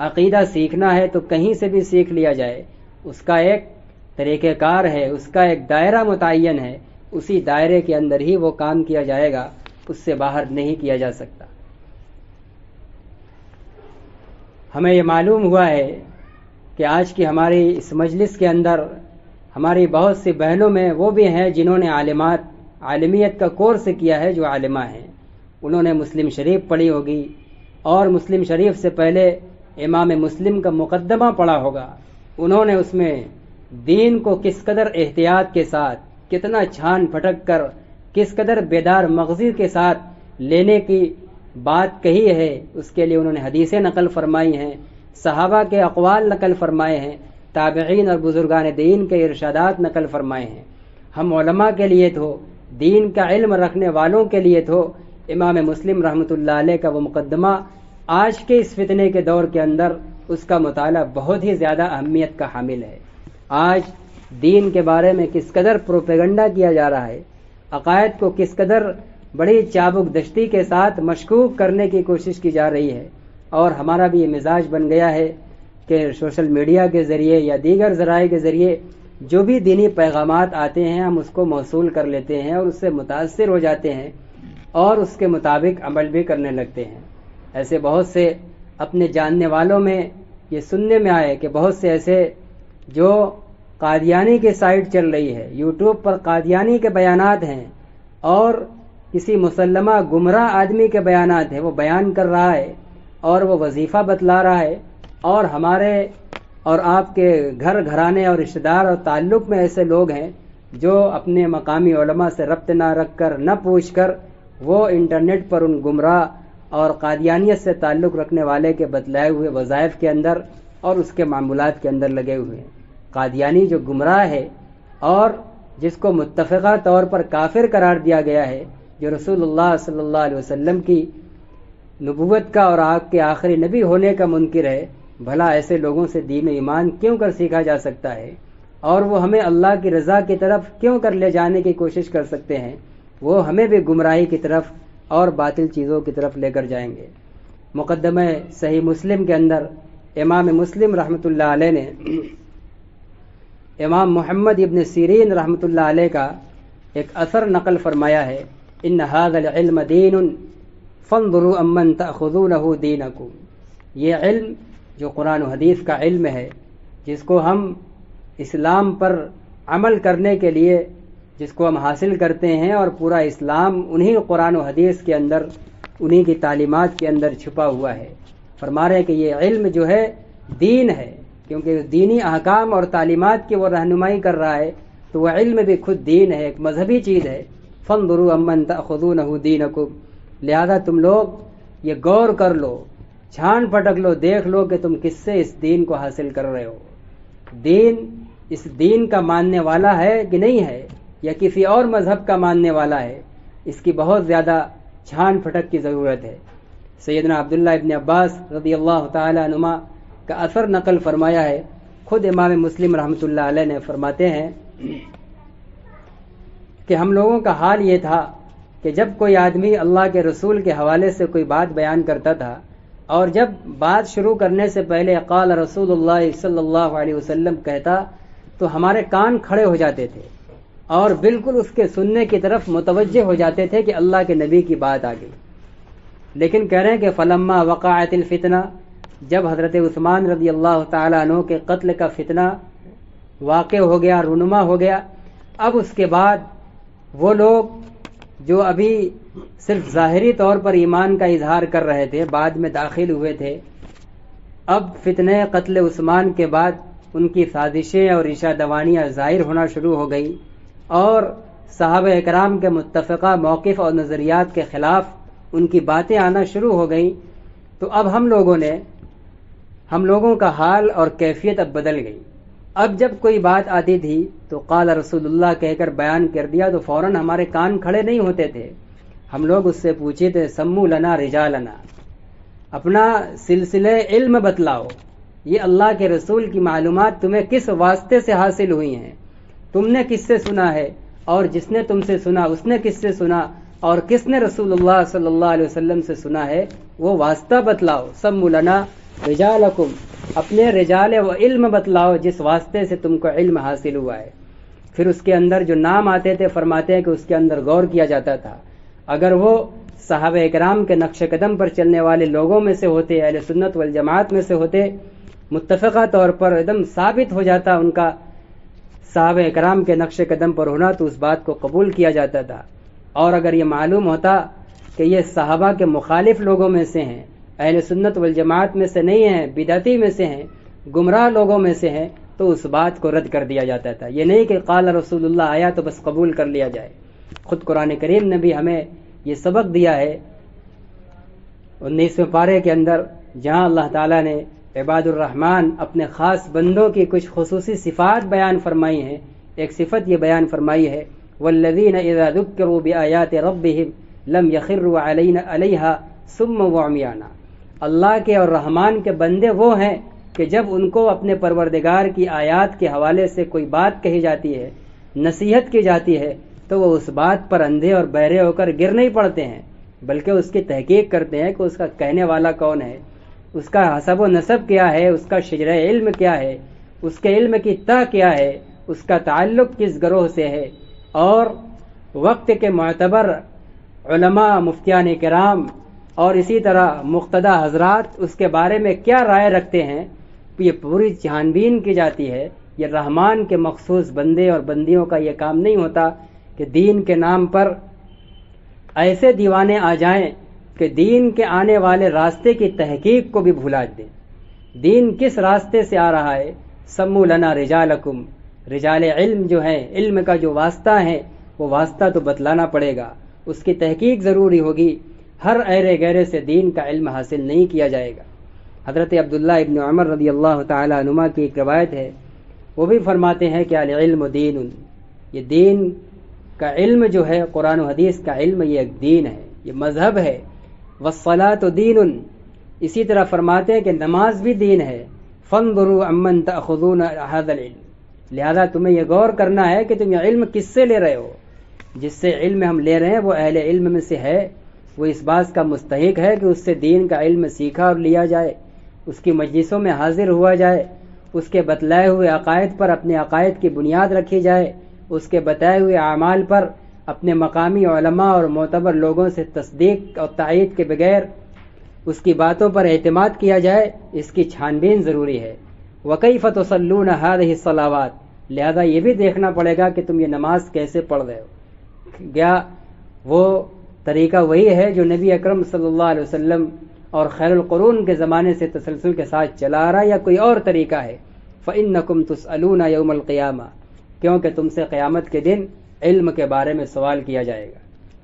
عقیدہ سیکھنا ہے تو کہیں سے بھی سیکھ لیا جائے. اس کا ایک طریقہ کار ہے، اس کا ایک دائرہ متعین ہے، اسی دائرے کے اندر ہی وہ کام کیا جائے گا، اس سے باہر نہیں کیا جا سکتا۔ ہمیں یہ معلوم ہوا ہے کہ آج کی ہماری اس مجلس کے اندر ہماری بہت سی بہنوں میں وہ بھی ہیں جنہوں نے عالمیت کا کورس کیا ہے، جو عالمہ ہیں۔ انہوں نے مسلم شریف پڑھی ہوگی اور مسلم شریف سے پہلے امام مسلم کا مقدمہ پڑھا ہوگا۔ انہوں نے اس میں دین کو کس قدر احتیاط کے ساتھ، کتنا چھان پھٹک کر، کس قدر بیدار مغزی کے ساتھ لینے کی بات کہی ہے، اس کے لیے انہوں نے حدیثیں نقل فرمائی ہیں، صحابہ کے اقوال نقل فرمائے ہیں، تابعین اور بزرگان دین کے ارشادات نقل فرمائے ہیں۔ ہم علماء کے لیے تو، دین کا علم رکھنے والوں کے لیے تو امام مسلم رحمۃ اللہ علیہ کا وہ مقدمہ آج کے اس فتنے کے دور کے اندر اس کا مطالعہ بہت ہی زیادہ اہمیت کا حامل ہے۔ آج دین کے بارے میں کس قدر پروپیگنڈا کیا جا رہا ہے، عقائد کو کس قدر بڑی چابک دشتی کے ساتھ مشکوک کرنے کی کوشش کی جا رہی ہے، اور ہمارا بھی یہ مزاج بن گیا ہے کہ سوشل میڈیا کے ذریعے یا دیگر ذرائع کے ذریعے جو بھی دینی پیغامات آتے ہیں ہم اس کو موصول کر لیتے ہیں اور اس سے متاثر ہو جاتے ہیں اور اس کے مطابق عمل بھی کرنے لگتے ہیں۔ ایسے بہت سے اپنے جاننے والوں میں یہ سننے میں آئے کہ بہت سے ایسے جو قادیانی کی سائٹ چل رہی ہے، یوٹیوب پر قادیانی کے بیانات ہیں اور کسی مسلمہ گمراہ آدمی کے بیانات ہیں، وہ بیان کر رہا ہے اور وہ وظیفہ بتلا رہا ہے، اور ہمارے اور آپ کے گھر گھرانے اور رشتہ دار اور تعلق میں ایسے لوگ ہیں جو اپنے مقامی علماء سے ربط نہ رکھ کر، نہ پوچھ کر، وہ انٹرنیٹ پر ان گمراہ اور قادیانیت سے تعلق رکھنے والے کے بتلائے ہوئے وظائف کے اندر اور اس کے معمولات کے اندر لگے ہوئے ہیں۔ قادیانی جو گمراہ ہے اور جس کو متفقہ طور پر کافر قرار دیا گیا ہے، جو رسول اللہ صلی اللہ علیہ وسلم کی نبوت کا اور آپ کے آخری نبی ہونے کا منکر ہے، بھلا ایسے لوگوں سے دین و ایمان کیوں کر سیکھا جا سکتا ہے، اور وہ ہمیں اللہ کی رضا کی طرف کیوں کر لے جانے کی کوشش کر سکتے ہیں؟ وہ ہمیں بھی گمراہی کی طرف اور باطل چیزوں کی طرف لے کر جائیں گے۔ مقدمہ صحیح مسلم کے اندر امام مسلم رحمۃ اللہ علیہ نے امام محمد ابن سیرین رحمۃ اللہ علیہ کا ایک اثر نقل فرمایا ہے، ان ھذا العلم دین فانظروا امن تأخذونه دینکم۔ یہ علم جو قرآن و حدیث کا علم ہے، جس کو ہم اسلام پر عمل کرنے کے لیے جس کو ہم حاصل کرتے ہیں، اور پورا اسلام انہی قرآن و حدیث کے اندر، انہی کی تعلیمات کے اندر چھپا ہوا ہے۔ فرما رہے ہیں کہ یہ علم جو ہے دین ہے، کیونکہ دینی احکام اور تعلیمات کی وہ رہنمائی کر رہا ہے، تو وہ علم بھی خود دین ہے، ایک مذہبی چیز ہے۔ فانظروا امن تأخذونه دینکم، لہذا تم لوگ یہ غور کر لو، چھان پھٹک لو، دیکھ لو کہ تم کس سے اس دین کو حاصل کر رہے ہو۔ دین اس دین کا ماننے والا ہے کہ نہیں ہے، یا کسی اور مذہب کا ماننے والا ہے، اس کی بہت زیادہ چھان پھٹک کی ضرورت ہے۔ سیدنا عبداللہ ابن عباس رضی اللہ تعالی عنہما کا اثر نقل فرمایا ہے، خود امام مسلم رحمۃ اللہ علیہ نے فرماتے ہیں کہ ہم لوگوں کا حال یہ تھا کہ جب کوئی آدمی اللہ کے رسول کے حوالے سے کوئی بات بیان کرتا تھا، اور جب بات شروع کرنے سے پہلے قال رسول اللہ صلی اللہ علیہ وسلم کہتا تو ہمارے کان کھڑے ہو جاتے تھے اور بالکل اس کے سننے کی طرف متوجہ ہو جاتے تھے کہ اللہ کے نبی کی بات آ گئی۔ لیکن کہہ رہے ہیں کہ فلما وقعت الفتنہ، جب حضرت عثمان رضی اللہ تعالیٰ عنہ کے قتل کا فتنہ واقع ہو گیا، رونما ہو گیا، اب اس کے بعد وہ لوگ جو ابھی صرف ظاہری طور پر ایمان کا اظہار کر رہے تھے، بعد میں داخل ہوئے تھے، اب فتنہ قتل عثمان کے بعد ان کی سازشیں اور ریشہ دوانیاں ظاہر ہونا شروع ہو گئی، اور صحابہ اکرام کے متفقہ موقف اور نظریات کے خلاف ان کی باتیں آنا شروع ہو گئیں، تو اب ہم لوگوں کا حال اور کیفیت اب بدل گئی۔ اب جب کوئی بات آتی تھی تو قال رسول اللہ کہہ کر بیان کر دیا تو فوراً ہمارے کان کھڑے نہیں ہوتے تھے، ہم لوگ اس سے پوچھے تھے سمو لنا رجالنا، اپنا سلسلے علم بتلاؤ، یہ اللہ کے رسول کی معلومات تمہیں کس واسطے سے حاصل ہوئی ہیں، تم نے کس سے سنا ہے، اور جس نے تم سے سنا اس نے کس سے سنا، اور کس نے رسول اللہ صلی اللہ علیہ وسلم سے سنا ہے، وہ واسطہ بتلاؤ۔ سمو لنا رجالکم، اپنے رجال و علم بتلاؤ جس واسطے سے تم کو علم حاصل ہوا ہے۔ پھر اس کے اندر جو نام آتے تھے فرماتے ہیں کہ اس کے اندر غور کیا جاتا تھا، اگر وہ صحابہ اکرام کے نقش قدم پر چلنے والے لوگوں میں سے ہوتے، اہل سنت والجماعت میں سے ہوتے، متفقہ طور پر ایک دم ثابت ہو جاتا ان کا صحابہ اکرام کے نقش قدم پر ہونا، تو اس بات کو قبول کیا جاتا تھا۔ اور اگر یہ معلوم ہوتا کہ یہ صحابہ کے مخالف لوگوں میں سے ہیں، اہل سنت والجماعت میں سے نہیں ہیں، بدعتی میں سے ہیں، گمراہ لوگوں میں سے ہیں، تو اس بات کو رد کر دیا جاتا تھا۔ یہ نہیں کہ قال رسول اللہ آیا تو بس قبول کر لیا جائے۔ خود قرآن کریم نے بھی ہمیں یہ سبق دیا ہے 19ویں پارے کے اندر، جہاں اللہ تعالیٰ نے عباد الرحمن اپنے خاص بندوں کی کچھ خصوصی صفات بیان فرمائی ہیں۔ ایک صفت یہ بیان فرمائی ہے والذین اذا ذکروا بآیات ربہم لم یخروا علیہا صما وعمیانا۔ اللہ کے اور رحمان کے بندے وہ ہیں کہ جب ان کو اپنے پروردگار کی آیات کے حوالے سے کوئی بات کہی جاتی ہے، نصیحت کی جاتی ہے، تو وہ اس بات پر اندھے اور بہرے ہو کر گر نہیں پڑتے ہیں، بلکہ اس کی تحقیق کرتے ہیں کہ اس کا کہنے والا کون ہے، اس کا حسب و نسب کیا ہے، اس کا شجرہ علم کیا ہے، اس کے علم کی تہ کیا ہے، اس کا تعلق کس گروہ سے ہے، اور وقت کے معتبر علماء، مفتیان کرام اور اسی طرح مقتدی حضرات اس کے بارے میں کیا رائے رکھتے ہیں، یہ پوری چھان بین کی جاتی ہے۔ یہ رحمان کے مخصوص بندے اور بندیوں کا یہ کام نہیں ہوتا کہ دین کے نام پر ایسے دیوانے آ جائیں کہ دین کے آنے والے راستے کی تحقیق کو بھی بھلا دیں۔ دین کس راستے سے آ رہا ہے؟ سمو لنا رجالکم، رجال علم جو ہیں، علم کا جو واسطہ ہے وہ واسطہ تو بتلانا پڑے گا، اس کی تحقیق ضروری ہوگی۔ ہر ایرے گہرے سے دین کا علم حاصل نہیں کیا جائے گا۔ حضرت عبداللہ ابن عمر رضی اللہ تعالی عنہما کی ایک روایت ہے، وہ بھی فرماتے ہیں کہ العلم دین، یہ دین کا علم جو ہے، قرآن و حدیث کا علم، یہ ایک دین ہے، یہ مذہب ہے۔ والصلاۃ دین، اسی طرح فرماتے ہیں کہ نماز بھی دین ہے۔ فانظروا عمن تأخذون هذا العلم، لہذا تمہیں یہ غور کرنا ہے کہ تم یہ علم کس سے لے رہے ہو۔ جس سے علم ہم لے رہے ہیں وہ اہل علم میں سے ہے، وہ اس بات کا مستحق ہے کہ اس سے دین کا علم سیکھا اور لیا جائے، اس کی مجلسوں میں حاضر ہوا جائے، اس کے بتلائے ہوئے عقائد پر اپنے عقائد کی بنیاد رکھی جائے، اس کے بتائے ہوئے اعمال پر اپنے مقامی علماء اور معتبر لوگوں سے تصدیق اور تائید کے بغیر اس کی باتوں پر اعتماد کیا جائے، اس کی چھان بین ضروری ہے۔ وَكَيْفَ تُصَلُّونَ هَذِهِ الصَّلَوَاتِ، لہذا یہ بھی دیکھنا پڑے گا کہ تم یہ نماز کیسے پڑھ رہے ہو، کیا وہ طریقہ وہی ہے جو نبی اکرم صلی اللہ علیہ وسلم اور خیر القرون کے زمانے سے تسلسل کے ساتھ چلا آ رہا ہے، یا کوئی اور طریقہ ہے؟ فَإِنَّكُمْ تُسْأَلُونَ يَوْمَ الْقِيَامَةِ، کیونکہ تم سے قیامت کے دن علم کے بارے میں سوال کیا جائے گا۔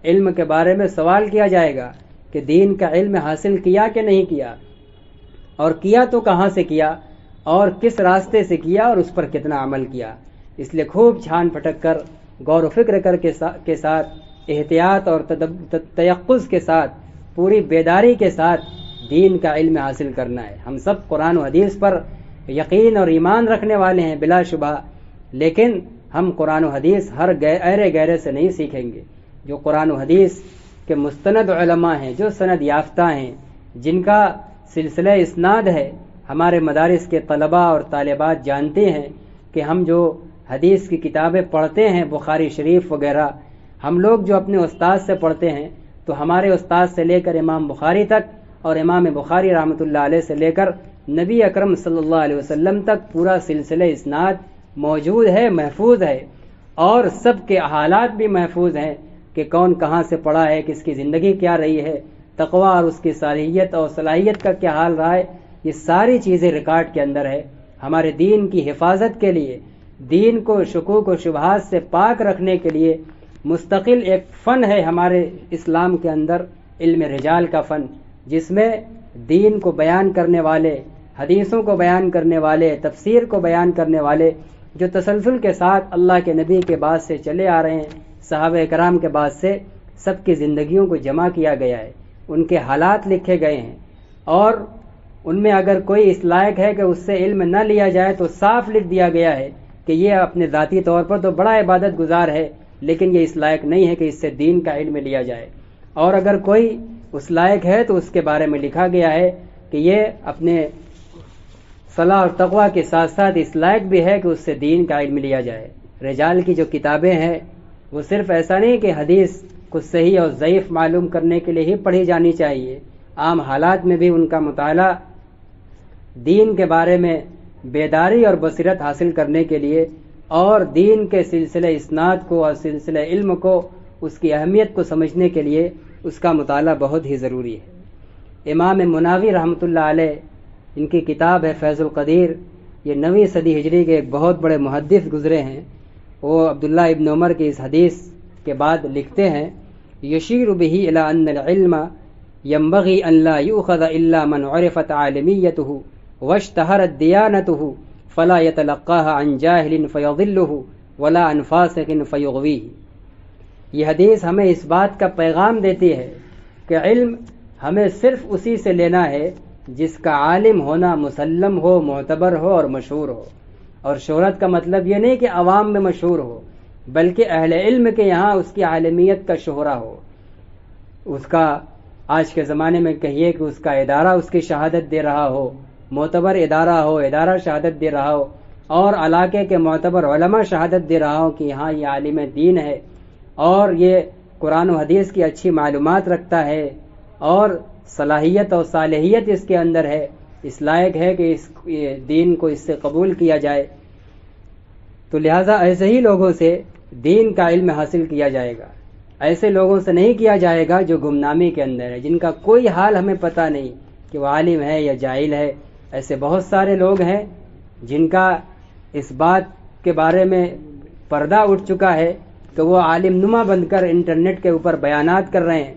علم کے بارے میں سوال کیا جائے گا کہ دین کا علم حاصل کیا کہ نہیں کیا، اور کیا تو کہاں سے کیا، اور کس راستے سے کیا، اور اس پر کتنا عمل کیا۔ اس لیے خوب چھان پھٹک کر، غور و فکر کر کے ساتھ، احتیاط اور تیقظ کے ساتھ، پوری بیداری کے ساتھ دین کا علم حاصل کرنا ہے۔ ہم سب قرآن و حدیث پر یقین اور ایمان رکھنے والے ہیں بلا شبہ، لیکن ہم قرآن و حدیث ہر ایرے گہرے سے نہیں سیکھیں گے۔ جو قرآن و حدیث کے مستند علماء ہیں، جو سند یافتہ ہیں، جن کا سلسلہ اسناد ہے، ہمارے مدارس کے طلباء اور طالبات جانتے ہیں کہ ہم جو حدیث کی کتابیں پڑھتے ہیں، بخاری شریف وغیرہ، ہم لوگ جو اپنے استاد سے پڑھتے ہیں، تو ہمارے استاد سے لے کر امام بخاری تک، اور امام بخاری رحمۃ اللہ علیہ سے لے کر نبی اکرم صلی اللہ علیہ وسلم تک پورا سلسلہ اسناد موجود ہے، محفوظ ہے، اور سب کے حالات بھی محفوظ ہیں کہ کون کہاں سے پڑھا ہے، کس کی زندگی کیا رہی ہے، تقویٰ اور اس کی صالحیت اور صلاحیت کا کیا حال رہا ہے، یہ ساری چیزیں ریکارڈ کے اندر ہے۔ ہمارے دین کی حفاظت کے لیے، دین کو شکوک و شبہات سے پاک رکھنے کے لیے مستقل ایک فن ہے ہمارے اسلام کے اندر، علم رجال کا فن، جس میں دین کو بیان کرنے والے، حدیثوں کو بیان کرنے والے، تفسیر کو بیان کرنے والے، جو تسلسل کے ساتھ اللہ کے نبی کے بعد سے چلے آ رہے ہیں، صحابہ کرام کے بعد سے، سب کی زندگیوں کو جمع کیا گیا ہے، ان کے حالات لکھے گئے ہیں، اور ان میں اگر کوئی اس لائق ہے کہ اس سے علم نہ لیا جائے تو صاف لکھ دیا گیا ہے کہ یہ اپنے ذاتی طور پر تو بڑا عبادت گزار ہے، لیکن یہ اس لائق نہیں ہے کہ اس سے دین کا علم لیا جائے، اور اگر کوئی اس لائق ہے تو اس کے بارے میں لکھا گیا ہے کہ یہ اپنے صلاح اور تقوی کے ساتھ ساتھ اس لائق بھی ہے کہ اس سے دین کا علم لیا جائے۔ رجال کی جو کتابیں ہیں وہ صرف ایسا نہیں کہ حدیث کو صحیح اور ضعیف معلوم کرنے کے لیے ہی پڑھی جانی چاہیے، عام حالات میں بھی ان کا مطالعہ دین کے بارے میں بیداری اور بصیرت حاصل کرنے کے لیے اور دین کے سلسلہ اسناد کو اور سلسلہ علم کو، اس کی اہمیت کو سمجھنے کے لیے اس کا مطالعہ بہت ہی ضروری ہے۔ امام مناوی رحمۃ اللہ علیہ، ان کی کتاب ہے فیض القدیر، یہ 9ویں صدی ہجری کے ایک بہت بڑے محدث گزرے ہیں۔ وہ عبداللہ ابن عمر کی اس حدیث کے بعد لکھتے ہیں، یشیر بہ الی ان العلم ينبغي ان لا يؤخذ الا من عرفت عالمیته واشتهرت دیانته فلا يتلقاها عن جاہل فيضله ولا عن فاسق فيغويه۔ یہ حدیث ہمیں اس بات کا پیغام دیتی ہے کہ علم ہمیں صرف اسی سے لینا ہے جس کا عالم ہونا مسلم ہو، معتبر ہو اور مشہور ہو۔ اور شہرت کا مطلب یہ نہیں کہ عوام میں مشہور ہو، بلکہ اہل علم کے یہاں اس کی عالمیت کا شہرہ ہو، اس کا آج کے زمانے میں کہیے کہ اس کا ادارہ اس کی شہادت دے رہا ہو، معتبر ادارہ ہو، ادارہ شہادت دے رہا ہو، اور علاقے کے معتبر علماء شہادت دے رہا ہو کہ ہاں یہ عالم دین ہے اور یہ قرآن و حدیث کی اچھی معلومات رکھتا ہے اور صلاحیت اور صالحیت اس کے اندر ہے، اس لائق ہے کہ اس دین کو اس سے قبول کیا جائے۔ تو لہٰذا ایسے ہی لوگوں سے دین کا علم حاصل کیا جائے گا، ایسے لوگوں سے نہیں کیا جائے گا جو گمنامی کے اندر ہے، جن کا کوئی حال ہمیں پتہ نہیں کہ وہ عالم ہے یا جاہل ہے۔ ایسے بہت سارے لوگ ہیں جن کا اس بات کے بارے میں پردہ اٹھ چکا ہے کہ وہ عالم نما بن کر انٹرنیٹ کے اوپر بیانات کر رہے ہیں،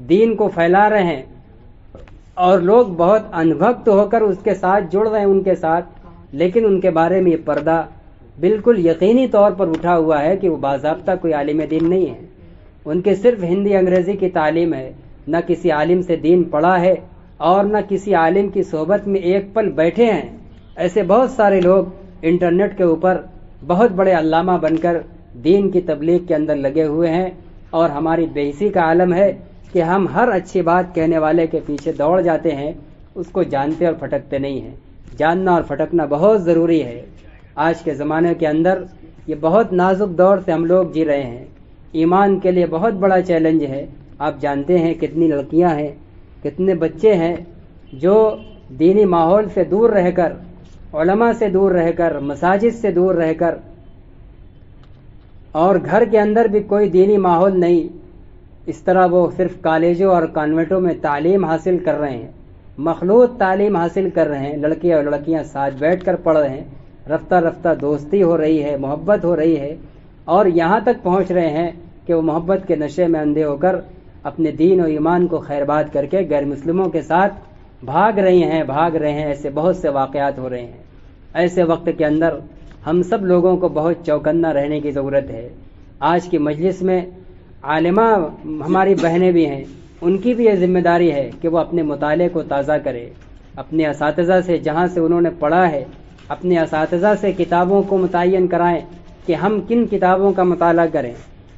دین کو پھیلا رہے ہیں، اور لوگ بہت انبھکت ہو کر اس کے ساتھ جڑ رہے ہیں ان کے ساتھ، لیکن ان کے بارے میں یہ پردہ بالکل یقینی طور پر اٹھا ہوا ہے کہ وہ باضابطہ کوئی عالم دین نہیں ہے، ان کے صرف ہندی انگریزی کی تعلیم ہے، نہ کسی عالم سے دین پڑھا ہے اور نہ کسی عالم کی صحبت میں ایک پل بیٹھے ہیں۔ ایسے بہت سارے لوگ انٹرنیٹ کے اوپر بہت بڑے علامہ بن کر دین کی تبلیغ کے اندر لگے ہوئے ہیں، اور ہماری بے حسی کا عالم ہے کہ ہم ہر اچھی بات کہنے والے کے پیچھے دوڑ جاتے ہیں، اس کو جانتے اور پھٹکتے نہیں ہیں۔ جاننا اور پھٹکنا بہت ضروری ہے۔ آج کے زمانے کے اندر یہ بہت نازک دور سے ہم لوگ جی رہے ہیں، ایمان کے لیے بہت بڑا چیلنج ہے۔ آپ جانتے ہیں کتنی لڑکیاں ہیں، کتنے بچے ہیں جو دینی ماحول سے دور رہ کر، علماء سے دور رہ کر، مساجد سے دور رہ کر، اور گھر کے اندر بھی کوئی دینی ماحول نہیں، اس طرح وہ صرف کالجوں اور کانوینٹوں میں تعلیم حاصل کر رہے ہیں، مخلوط تعلیم حاصل کر رہے ہیں، لڑکے اور لڑکیاں ساتھ بیٹھ کر پڑھ رہے ہیں، رفتہ رفتہ دوستی ہو رہی ہے، محبت ہو رہی ہے، اور یہاں تک پہنچ رہے ہیں کہ وہ محبت کے نشے میں اندھے ہو کر اپنے دین و ایمان کو خیرباد کر کے غیر مسلموں کے ساتھ بھاگ رہے ہیں۔ ایسے بہت سے واقعات ہو رہے ہیں۔ ایسے وقت کے اندر ہم سب لوگوں کو بہت چوکنا رہنے کی ضرورت ہے۔ آج کی مجلس میں عالمہ ہماری بہنیں بھی ہیں، ان کی بھی یہ ذمہ داری ہے کہ وہ اپنے مطالعے کو تازہ کرے، اپنے اساتذہ سے جہاں سے انہوں نے پڑھا ہے، اپنے اساتذہ سے کتابوں کو متعین کرائیں کہ ہم کن کتابوں کا مطالعہ کریں۔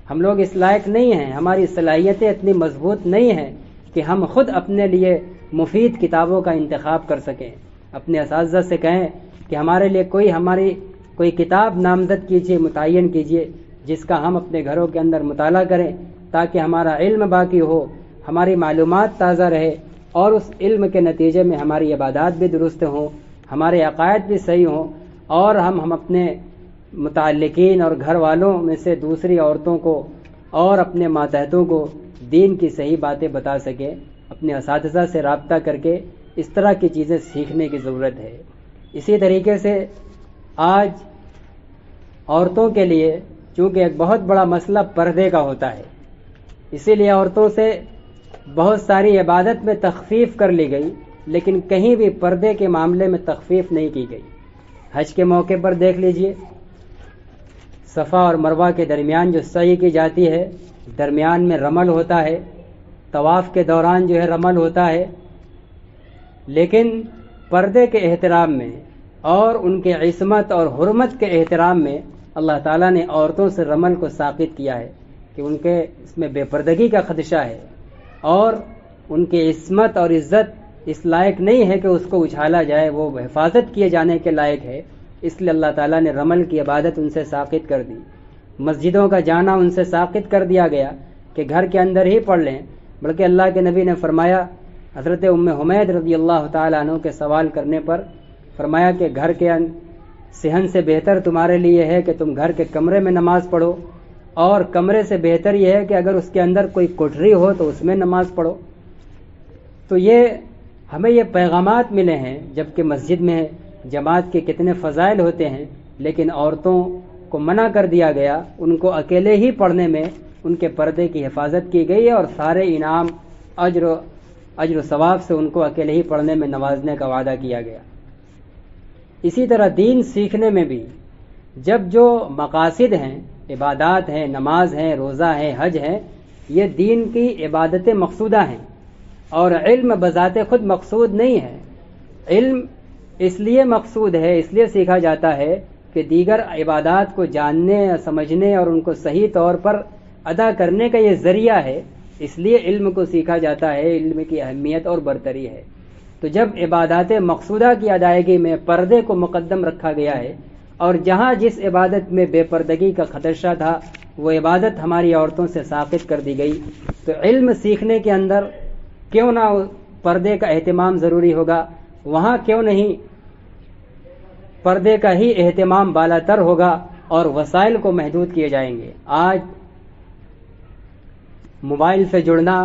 ہم لوگ اس لائق نہیں ہیں، ہماری صلاحیتیں اتنی مضبوط نہیں ہیں کہ ہم خود اپنے لیے مفید کتابوں کا انتخاب کر سکیں۔ اپنے اساتذہ سے کہیں کہ ہمارے لیے کوئی کتاب نامزد کیجیے، متعین کیجیے، جس کا ہم اپنے گھروں کے اندر مطالعہ کریں، تاکہ ہمارا علم باقی ہو، ہماری معلومات تازہ رہے، اور اس علم کے نتیجے میں ہماری عبادات بھی درست ہوں، ہمارے عقائد بھی صحیح ہوں، اور ہم اپنے متعلقین اور گھر والوں میں سے دوسری عورتوں کو اور اپنے ماتحتوں کو دین کی صحیح باتیں بتا سکیں۔ اپنے اساتذہ سے رابطہ کر کے اس طرح کی چیزیں سیکھنے کی ضرورت ہے۔ اسی طریقے سے آج عورتوں کے لیے چونکہ ایک بہت بڑا مسئلہ پردے کا ہوتا ہے، اسی لیے عورتوں سے بہت ساری عبادت میں تخفیف کر لی گئی، لیکن کہیں بھی پردے کے معاملے میں تخفیف نہیں کی گئی۔ حج کے موقع پر دیکھ لیجئے، صفا اور مروہ کے درمیان جو سعی کی جاتی ہے، درمیان میں رمل ہوتا ہے، طواف کے دوران جو ہے رمل ہوتا ہے، لیکن پردے کے احترام میں اور ان کے عصمت اور حرمت کے احترام میں اللہ تعالیٰ نے عورتوں سے رمل کو ساقط کیا ہے کہ ان کے اس میں بے پردگی کا خدشہ ہے، اور ان کی عصمت اور عزت اس لائق نہیں ہے کہ اس کو اچھالا جائے، وہ حفاظت کیے جانے کے لائق ہے، اس لیے اللہ تعالیٰ نے رمل کی عبادت ان سے ساقط کر دی، مسجدوں کا جانا ان سے ساقط کر دیا گیا کہ گھر کے اندر ہی پڑھ لیں، بلکہ اللہ کے نبی نے فرمایا، حضرت ام حمید رضی اللہ تعالیٰ عنہ کے سوال کرنے پر فرمایا کہ گھر کے صحن سے بہتر تمہارے لیے ہے کہ تم گھر کے کمرے میں نماز پڑھو، اور کمرے سے بہتر یہ ہے کہ اگر اس کے اندر کوئی کوٹھری ہو تو اس میں نماز پڑھو۔ تو یہ ہمیں یہ پیغامات ملے ہیں، جبکہ مسجد میں جماعت کے کتنے فضائل ہوتے ہیں، لیکن عورتوں کو منع کر دیا گیا، ان کو اکیلے ہی پڑھنے میں ان کے پردے کی حفاظت کی گئی ہے، اور سارے انعام اجر و ثواب سے ان کو اکیلے ہی پڑھنے میں نوازنے کا وعدہ کیا گیا۔ اسی طرح دین سیکھنے میں بھی جب جو مقاصد ہیں، عبادات ہیں، نماز ہیں، روزہ ہے، حج ہے، یہ دین کی عبادتیں مقصودہ ہیں، اور علم بذات خود مقصود نہیں ہے۔ علم اس لیے مقصود ہے، اس لیے سیکھا جاتا ہے کہ دیگر عبادات کو جاننے، سمجھنے اور ان کو صحیح طور پر ادا کرنے کا یہ ذریعہ ہے، اس لیے علم کو سیکھا جاتا ہے، علم کی اہمیت اور برتری ہے۔ تو جب عبادات مقصودہ کی ادائیگی میں پردے کو مقدم رکھا گیا ہے، اور جہاں جس عبادت میں بے پردگی کا خدشہ تھا وہ عبادت ہماری عورتوں سے ساقط کر دی گئی، تو علم سیکھنے کے اندر کیوں نہ پردے کا اہتمام ضروری ہوگا، وہاں کیوں نہیں پردے کا ہی اہتمام بالا تر ہوگا اور وسائل کو محدود کیے جائیں گے۔ آج موبائل سے جڑنا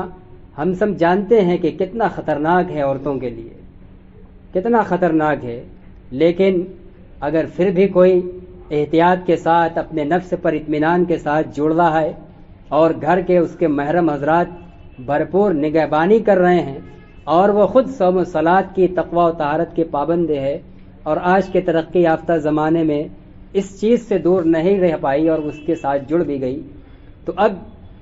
ہم سب جانتے ہیں کہ کتنا خطرناک ہے، عورتوں کے لیے کتنا خطرناک ہے، لیکن اگر پھر بھی کوئی احتیاط کے ساتھ اپنے نفس پر اطمینان کے ساتھ جڑ رہا ہے اور گھر کے اس کے محرم حضرات بھرپور نگہبانی کر رہے ہیں، اور وہ خود صوم و صلات کی تقوی و طہارت کے پابند ہے، اور آج کے ترقی یافتہ زمانے میں اس چیز سے دور نہیں رہ پائی اور اس کے ساتھ جڑ بھی گئی، تو اب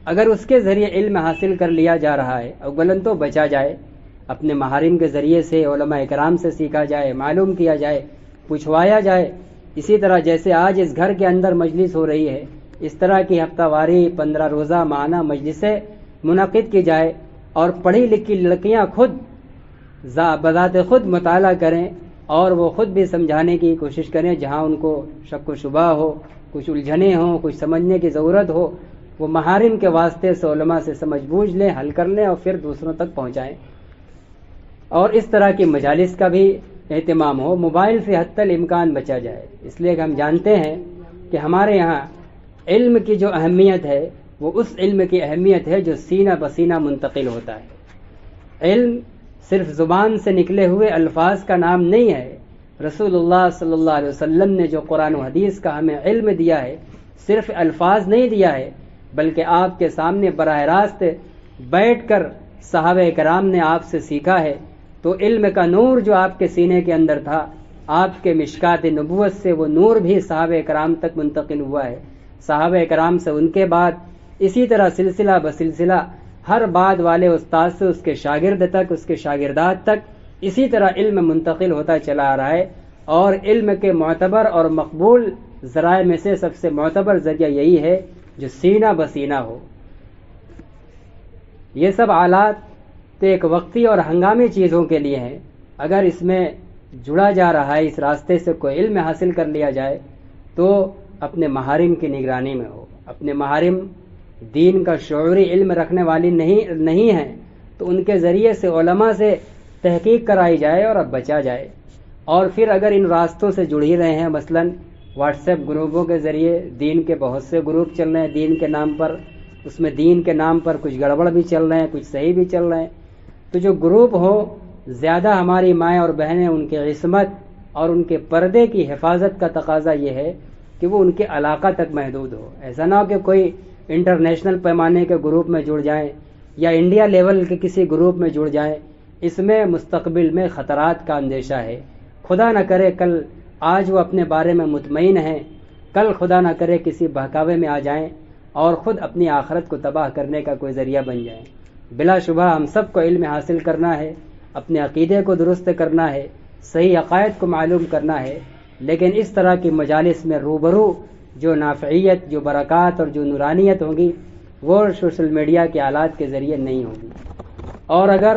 اگر اس کے ذریعے علم حاصل کر لیا جا رہا ہے، اولاً تو بچا جائے، اپنے محارم کے ذریعے سے علماء کرام سے سیکھا جائے، معلوم کیا جائے، پوچھوایا جائے۔ اسی طرح جیسے آج اس گھر کے اندر مجلس ہو رہی ہے، اس طرح کی ہفتہ واری 15 روزہ ماہانہ مجلسیں منعقد کی جائے، اور پڑھی لکھی لڑکیاں خود بذات خود مطالعہ کریں، اور وہ خود بھی سمجھانے کی کوشش کریں، جہاں ان کو شک و شبہ ہو، کچھ الجھنیں ہوں، کچھ سمجھنے کی ضرورت ہو، وہ محارم کے واسطے سے علماء سے سمجھ بوجھ لیں، حل کر لیں، اور پھر دوسروں تک پہنچائیں۔ اور اس طرح کی مجالس کا بھی اہتمام ہو، موبائل سے حتی الامکان بچا جائے، اس لیے کہ ہم جانتے ہیں کہ ہمارے یہاں علم کی جو اہمیت ہے وہ اس علم کی اہمیت ہے جو سینہ بسینہ منتقل ہوتا ہے۔ علم صرف زبان سے نکلے ہوئے الفاظ کا نام نہیں ہے، رسول اللہ صلی اللہ علیہ وسلم نے جو قرآن و حدیث کا ہمیں علم دیا ہے، صرف الفاظ نہیں دیا ہے، بلکہ آپ کے سامنے براہ راست بیٹھ کر صحابہ کرام نے آپ سے سیکھا ہے، تو علم کا نور جو آپ کے سینے کے اندر تھا، آپ کے مشکات نبوت سے وہ نور بھی صحابہ کرام تک منتقل ہوا ہے، صحابہ کرام سے ان کے بعد اسی طرح سلسلہ بسلسلہ ہر بعد والے استاد سے اس کے شاگرد تک، اس کے شاگردات تک اسی طرح علم منتقل ہوتا چلا آ رہا ہے، اور علم کے معتبر اور مقبول ذرائع میں سے سب سے معتبر ذریعہ یہی ہے جو سینہ بسینہ ہو۔ یہ سب آلات تو ایک وقتی اور ہنگامی چیزوں کے لیے ہیں، اگر اس میں جڑا جا رہا ہے، اس راستے سے کوئی علم حاصل کر لیا جائے تو اپنے محارم کی نگرانی میں ہو۔ اپنے محارم دین کا شعوری علم رکھنے والی نہیں ہیں تو ان کے ذریعے سے علماء سے تحقیق کرائی جائے اور اب بچا جائے۔ اور پھر اگر ان راستوں سے جڑ ہی رہے ہیں، مثلاً واٹس ایپ گروپوں کے ذریعے دین کے بہت سے گروپ چل رہے ہیں دین کے نام پر، اس میں دین کے نام پر کچھ گڑبڑ بھی چل رہے ہیں، کچھ صحیح بھی چل رہے ہیں، تو جو گروپ ہو زیادہ ہماری مائیں اور بہنیں ان کی عصمت اور ان کے پردے کی حفاظت کا تقاضا یہ ہے کہ وہ ان کے علاقہ تک محدود ہو، ایسا نہ ہو کہ کوئی انٹرنیشنل پیمانے کے گروپ میں جڑ جائیں یا انڈیا لیول کے کسی گروپ میں جڑ جائیں، اس میں مستقبل میں خطرات کا اندیشہ ہے۔ خدا نہ کرے کل آج وہ اپنے بارے میں مطمئن ہیں، کل خدا نہ کرے کسی بہکاوے میں آ جائیں اور خود اپنی آخرت کو تباہ کرنے کا کوئی ذریعہ بن جائیں۔ بلا شبہ ہم سب کو علم حاصل کرنا ہے، اپنے عقیدے کو درست کرنا ہے، صحیح عقائد کو معلوم کرنا ہے، لیکن اس طرح کی مجالس میں روبرو جو نافعیت، جو برکات اور جو نورانیت ہوگی وہ سوشل میڈیا کے آلات کے ذریعے نہیں ہوگی۔ اور اگر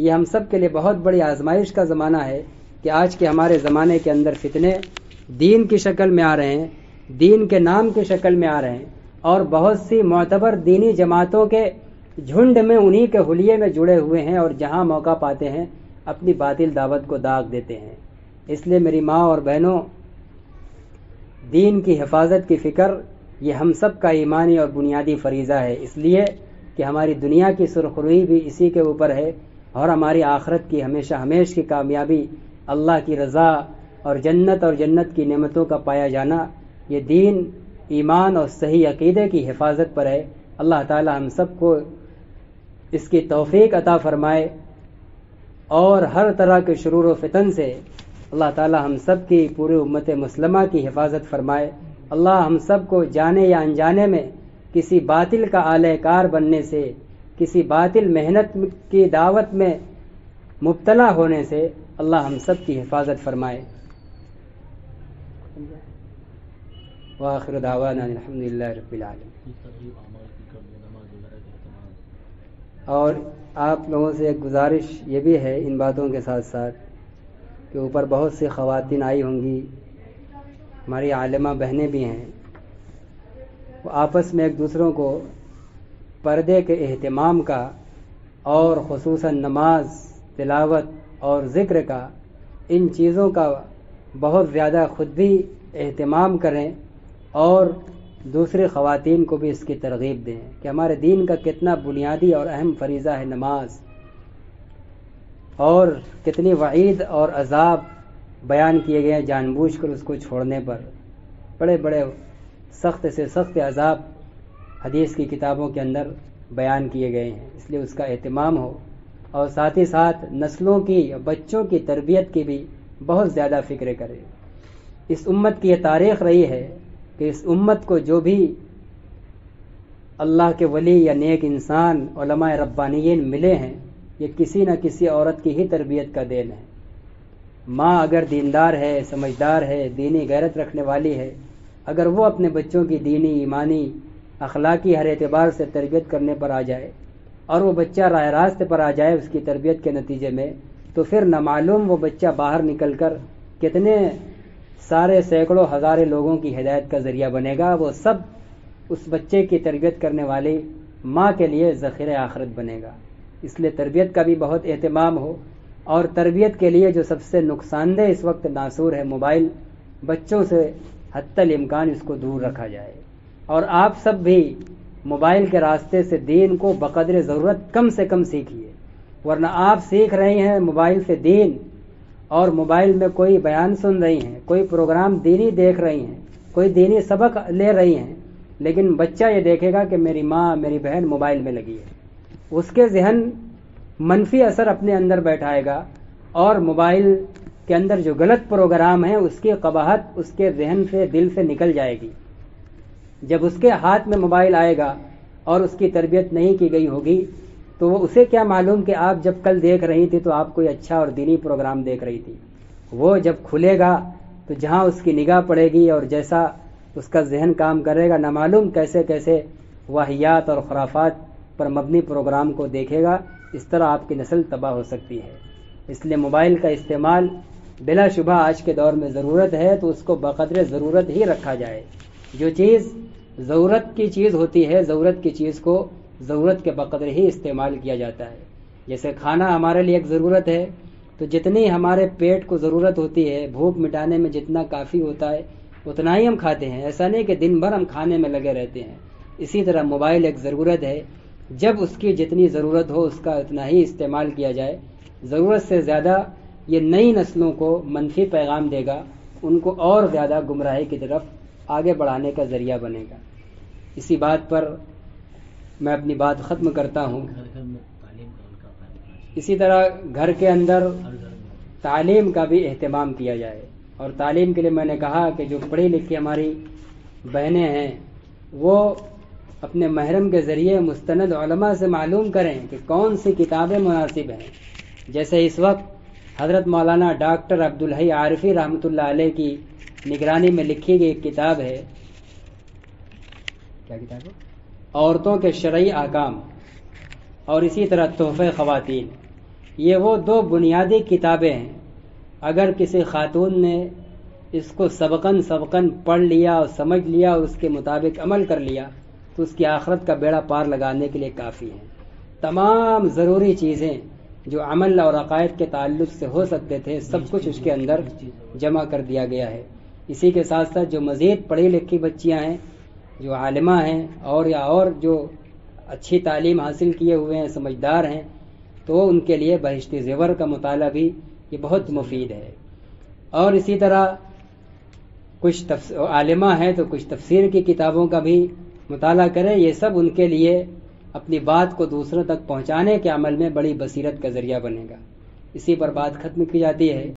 یہ ہم سب کے لیے بہت بڑی آزمائش کا زمانہ ہے کہ آج کے ہمارے زمانے کے اندر فتنے دین کی شکل میں آ رہے ہیں، دین کے نام کی شکل میں آ رہے ہیں، اور بہت سی معتبر دینی جماعتوں کے جھنڈ میں انہی کے حلیے میں جڑے ہوئے ہیں، اور جہاں موقع پاتے ہیں اپنی باطل دعوت کو داغ دیتے ہیں۔ اس لیے میری ماں اور بہنوں، دین کی حفاظت کی فکر یہ ہم سب کا ایمانی اور بنیادی فریضہ ہے، اس لیے کہ ہماری دنیا کی سرخروئی بھی اسی کے اوپر ہے، اور ہماری آخرت کی ہمیشہ ہمیش کی کامیابی، اللہ کی رضا اور جنت کی نعمتوں کا پایا جانا، یہ دین، ایمان اور صحیح عقیدے کی حفاظت پر ہے۔ اللہ تعالی ہم سب کو اس کی توفیق عطا فرمائے، اور ہر طرح کے شرور و فتن سے اللہ تعالی ہم سب کی پوری امت مسلمہ کی حفاظت فرمائے۔ اللہ ہم سب کو جانے یا انجانے میں کسی باطل کا آلہ کار بننے سے، کسی باطل محنت کی دعوت میں مبتلا ہونے سے اللہ ہم سب کی حفاظت فرمائے۔ وآخر دعوانا الحمدللہ رب العالمین۔ اور آپ لوگوں سے ایک گزارش یہ بھی ہے ان باتوں کے ساتھ ساتھ کہ اوپر بہت سی خواتین آئی ہوں گی، ہماری عالمہ بہنیں بھی ہیں، وہ آپس میں ایک دوسروں کو پردے کے اہتمام کا اور خصوصاً نماز، تلاوت اور ذکر کا، ان چیزوں کا بہت زیادہ خود بھی اہتمام کریں، اور دوسری خواتین کو بھی اس کی ترغیب دیں کہ ہمارے دین کا کتنا بنیادی اور اہم فریضہ ہے نماز، اور کتنی وعید اور عذاب بیان کیے گئے ہیں جان بوجھ کر اس کو چھوڑنے پر، بڑے بڑے سخت سے سخت عذاب حدیث کی کتابوں کے اندر بیان کیے گئے ہیں، اس لیے اس کا اہتمام ہو، اور ساتھ ہی ساتھ نسلوں کی، بچوں کی تربیت کی بھی بہت زیادہ فکر کرے۔ اس امت کی یہ تاریخ رہی ہے کہ اس امت کو جو بھی اللہ کے ولی یا نیک انسان، علماء ربانیین ملے ہیں، یہ کسی نہ کسی عورت کی ہی تربیت کا دین ہے۔ ماں اگر دیندار ہے، سمجھدار ہے، دینی غیرت رکھنے والی ہے، اگر وہ اپنے بچوں کی دینی، ایمانی، اخلاقی ہر اعتبار سے تربیت کرنے پر آ جائے، اور وہ بچہ راہ راست پر آ جائے اس کی تربیت کے نتیجے میں، تو پھر نہ معلوم وہ بچہ باہر نکل کر کتنے سارے سینکڑوں ہزارے لوگوں کی ہدایت کا ذریعہ بنے گا۔ وہ سب اس بچے کی تربیت کرنے والی ماں کے لیے ذخیرہ آخرت بنے گا۔ اس لیے تربیت کا بھی بہت اہتمام ہو، اور تربیت کے لیے جو سب سے نقصان دہ اس وقت ناصور ہے موبائل، بچوں سے حتی الامکان اس کو دور رکھا جائے، اور آپ سب بھی موبائل کے راستے سے دین کو بقدر ضرورت کم سے کم سیکھیے، ورنہ آپ سیکھ رہے ہیں موبائل سے دین، اور موبائل میں کوئی بیان سن رہی ہیں، کوئی پروگرام دینی دیکھ رہی ہیں، کوئی دینی سبق لے رہی ہیں، لیکن بچہ یہ دیکھے گا کہ میری ماں، میری بہن موبائل میں لگی ہے، اس کے ذہن منفی اثر اپنے اندر بیٹھائے گا، اور موبائل کے اندر جو غلط پروگرام ہے اس کی قباحت اس کے ذہن سے، دل سے نکل جائے گی۔ جب اس کے ہاتھ میں موبائل آئے گا اور اس کی تربیت نہیں کی گئی ہوگی، تو وہ اسے کیا معلوم کہ آپ جب کل دیکھ رہی تھی تو آپ کوئی اچھا اور دینی پروگرام دیکھ رہی تھی۔ وہ جب کھلے گا تو جہاں اس کی نگاہ پڑے گی اور جیسا اس کا ذہن کام کرے گا، نہ معلوم کیسے کیسے واہیات اور خرافات پر مبنی پروگرام کو دیکھے گا۔ اس طرح آپ کی نسل تباہ ہو سکتی ہے۔ اس لیے موبائل کا استعمال بلا شبہ آج کے دور میں ضرورت ہے، تو اس کو بقدر ضرورت ہی رکھا جائے۔ جو چیز ضرورت کی چیز ہوتی ہے، ضرورت کی چیز کو ضرورت کے بقدر ہی استعمال کیا جاتا ہے۔ جیسے کھانا ہمارے لیے ایک ضرورت ہے، تو جتنی ہمارے پیٹ کو ضرورت ہوتی ہے، بھوک مٹانے میں جتنا کافی ہوتا ہے اتنا ہی ہم کھاتے ہیں، ایسا نہیں کہ دن بھر ہم کھانے میں لگے رہتے ہیں۔ اسی طرح موبائل ایک ضرورت ہے، جب اس کی جتنی ضرورت ہو اس کا اتنا ہی استعمال کیا جائے۔ ضرورت سے زیادہ یہ نئی نسلوں کو منفی پیغام دے گا، ان کو اور زیادہ گمراہی کی طرف آگے بڑھانے کا ذریعہ بنے گا۔ اسی بات پر میں اپنی بات ختم کرتا ہوں۔ اسی طرح گھر کے اندر تعلیم کا بھی اہتمام کیا جائے، اور تعلیم کے لیے میں نے کہا کہ جو پڑھی لکھی ہماری بہنیں ہیں وہ اپنے محرم کے ذریعے مستند علماء سے معلوم کریں کہ کون سی کتابیں مناسب ہیں۔ جیسے اس وقت حضرت مولانا ڈاکٹر عبدالحی عارفی رحمۃ اللہ علیہ کی نگرانی میں لکھی گئی ایک کتاب ہے، کیا کتاب ہے؟ عورتوں کے شرعی احکام، اور اسی طرح تحفہ خواتین۔ یہ وہ دو بنیادی کتابیں ہیں، اگر کسی خاتون نے اس کو سبقاً پڑھ لیا اور سمجھ لیا اور اس کے مطابق عمل کر لیا تو اس کی آخرت کا بیڑا پار لگانے کے لیے کافی ہے۔ تمام ضروری چیزیں جو عمل اور عقائد کے تعلق سے ہو سکتے تھے سب کچھ اس کے اندر جمع کر دیا گیا ہے۔ اسی کے ساتھ ساتھ جو مزید پڑھی لکھی بچیاں ہیں، جو عالمہ ہیں اور جو اچھی تعلیم حاصل کیے ہوئے ہیں، سمجھدار ہیں، تو ان کے لیے بہشتی زیور کا مطالعہ بھی یہ بہت مفید ہے۔ اور اسی طرح کچھ عالمہ ہیں تو کچھ تفسیر کی کتابوں کا بھی مطالعہ کریں، یہ سب ان کے لیے اپنی بات کو دوسروں تک پہنچانے کے عمل میں بڑی بصیرت کا ذریعہ بنے گا۔ اسی پر بات ختم کی جاتی ہے۔